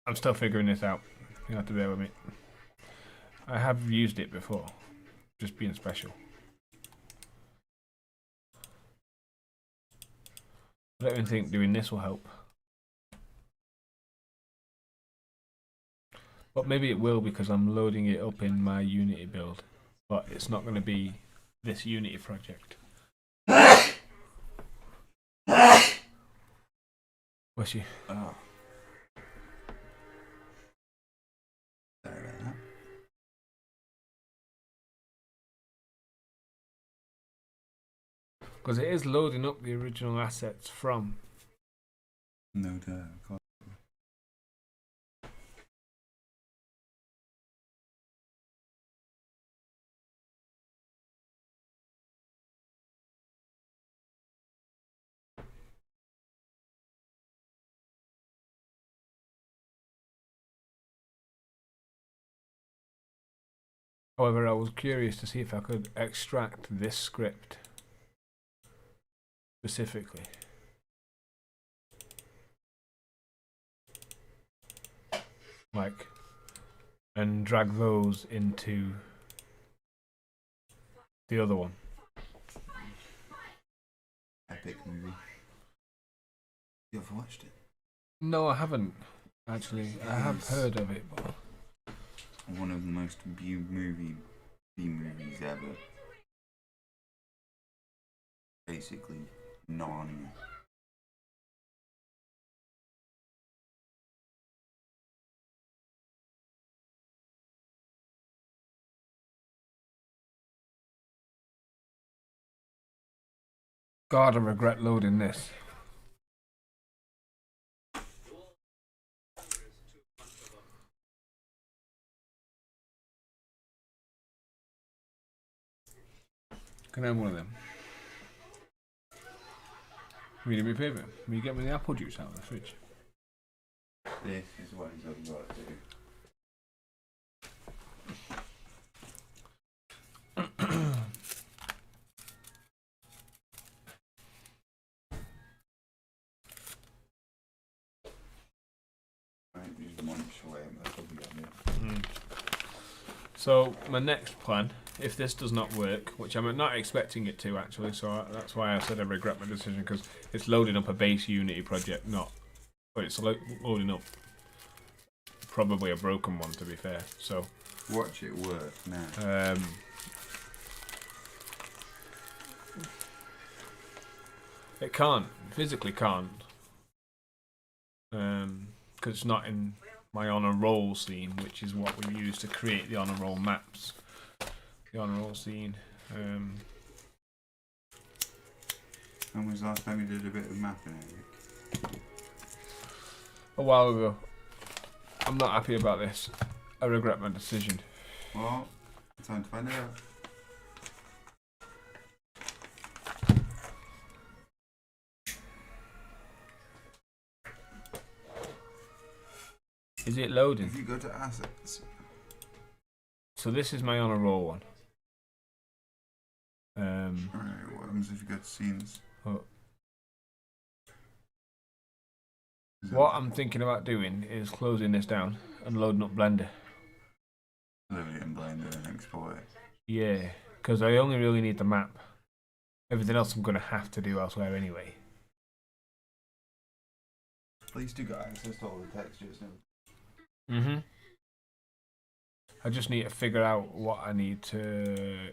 B: I'm still figuring this out. You have to bear with me. I have used it before, just being special. I don't even think doing this will help. But maybe it will because I'm loading it up in my Unity build. But it's not going to be this Unity project. Bless you.
D: Oh. Sorry about that.
B: Because it is loading up the original assets from.
D: No doubt.
B: However, I was curious to see if I could extract this script specifically. Like, and drag those into the other one.
D: Epic movie. You ever watched it?
B: No, I haven't. Actually, I have heard of it, but
D: One of the most B movies ever. Basically, Narnia.
B: God, I regret loading this. Can I have one of them? Will you do me a favour? Will you get me the apple juice out of the fridge?
D: This is what he's got to do.
B: So my next plan, if this does not work, which I'm not expecting it to actually, so that's why I said I regret my decision, because it's loading up a base Unity project, but it's loading up probably a broken one, to be fair. So
D: watch it work now.
B: It can't, physically can't, because it's not in my Onaroll scene, which is what we use to create the Onaroll maps. The Onaroll scene.
D: When was the last time you did a bit of mapping, Eric?
B: A while ago. I'm not happy about this. I regret my decision.
D: Well, time to find out.
B: Is it loading?
D: If you go to assets.
B: So this is my Onaroll one.
D: Alright, what happens if you go to scenes?
B: What I'm thinking about doing is closing this down and loading up Blender.
D: Load it in Blender and export it.
B: Yeah, because I only really need the map. Everything else I'm going to have to do elsewhere anyway.
D: At least you got access to all the textures now.
B: I just need to figure out what I need to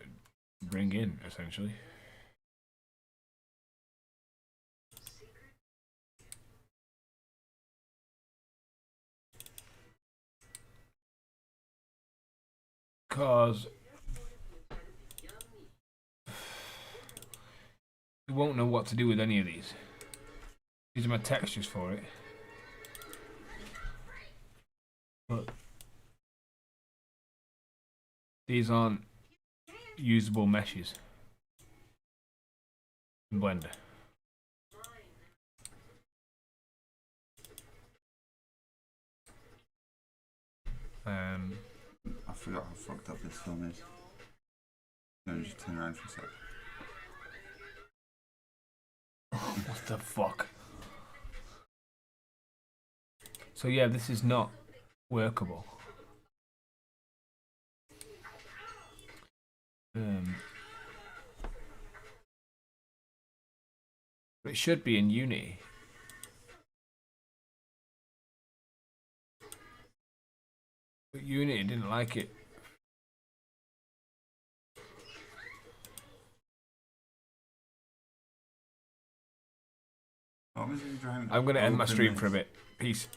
B: bring in, essentially. Because you won't know what to do with any of these. These are my textures for it. But These aren't usable meshes in Blender.
D: I forgot how fucked up this film is. Let me just turn around for a sec.
B: What the fuck? So yeah, this is not workable. But it should be in Unity. But Unity didn't like it.
D: What was he driving?
B: I'm going to end my stream for a bit. Peace.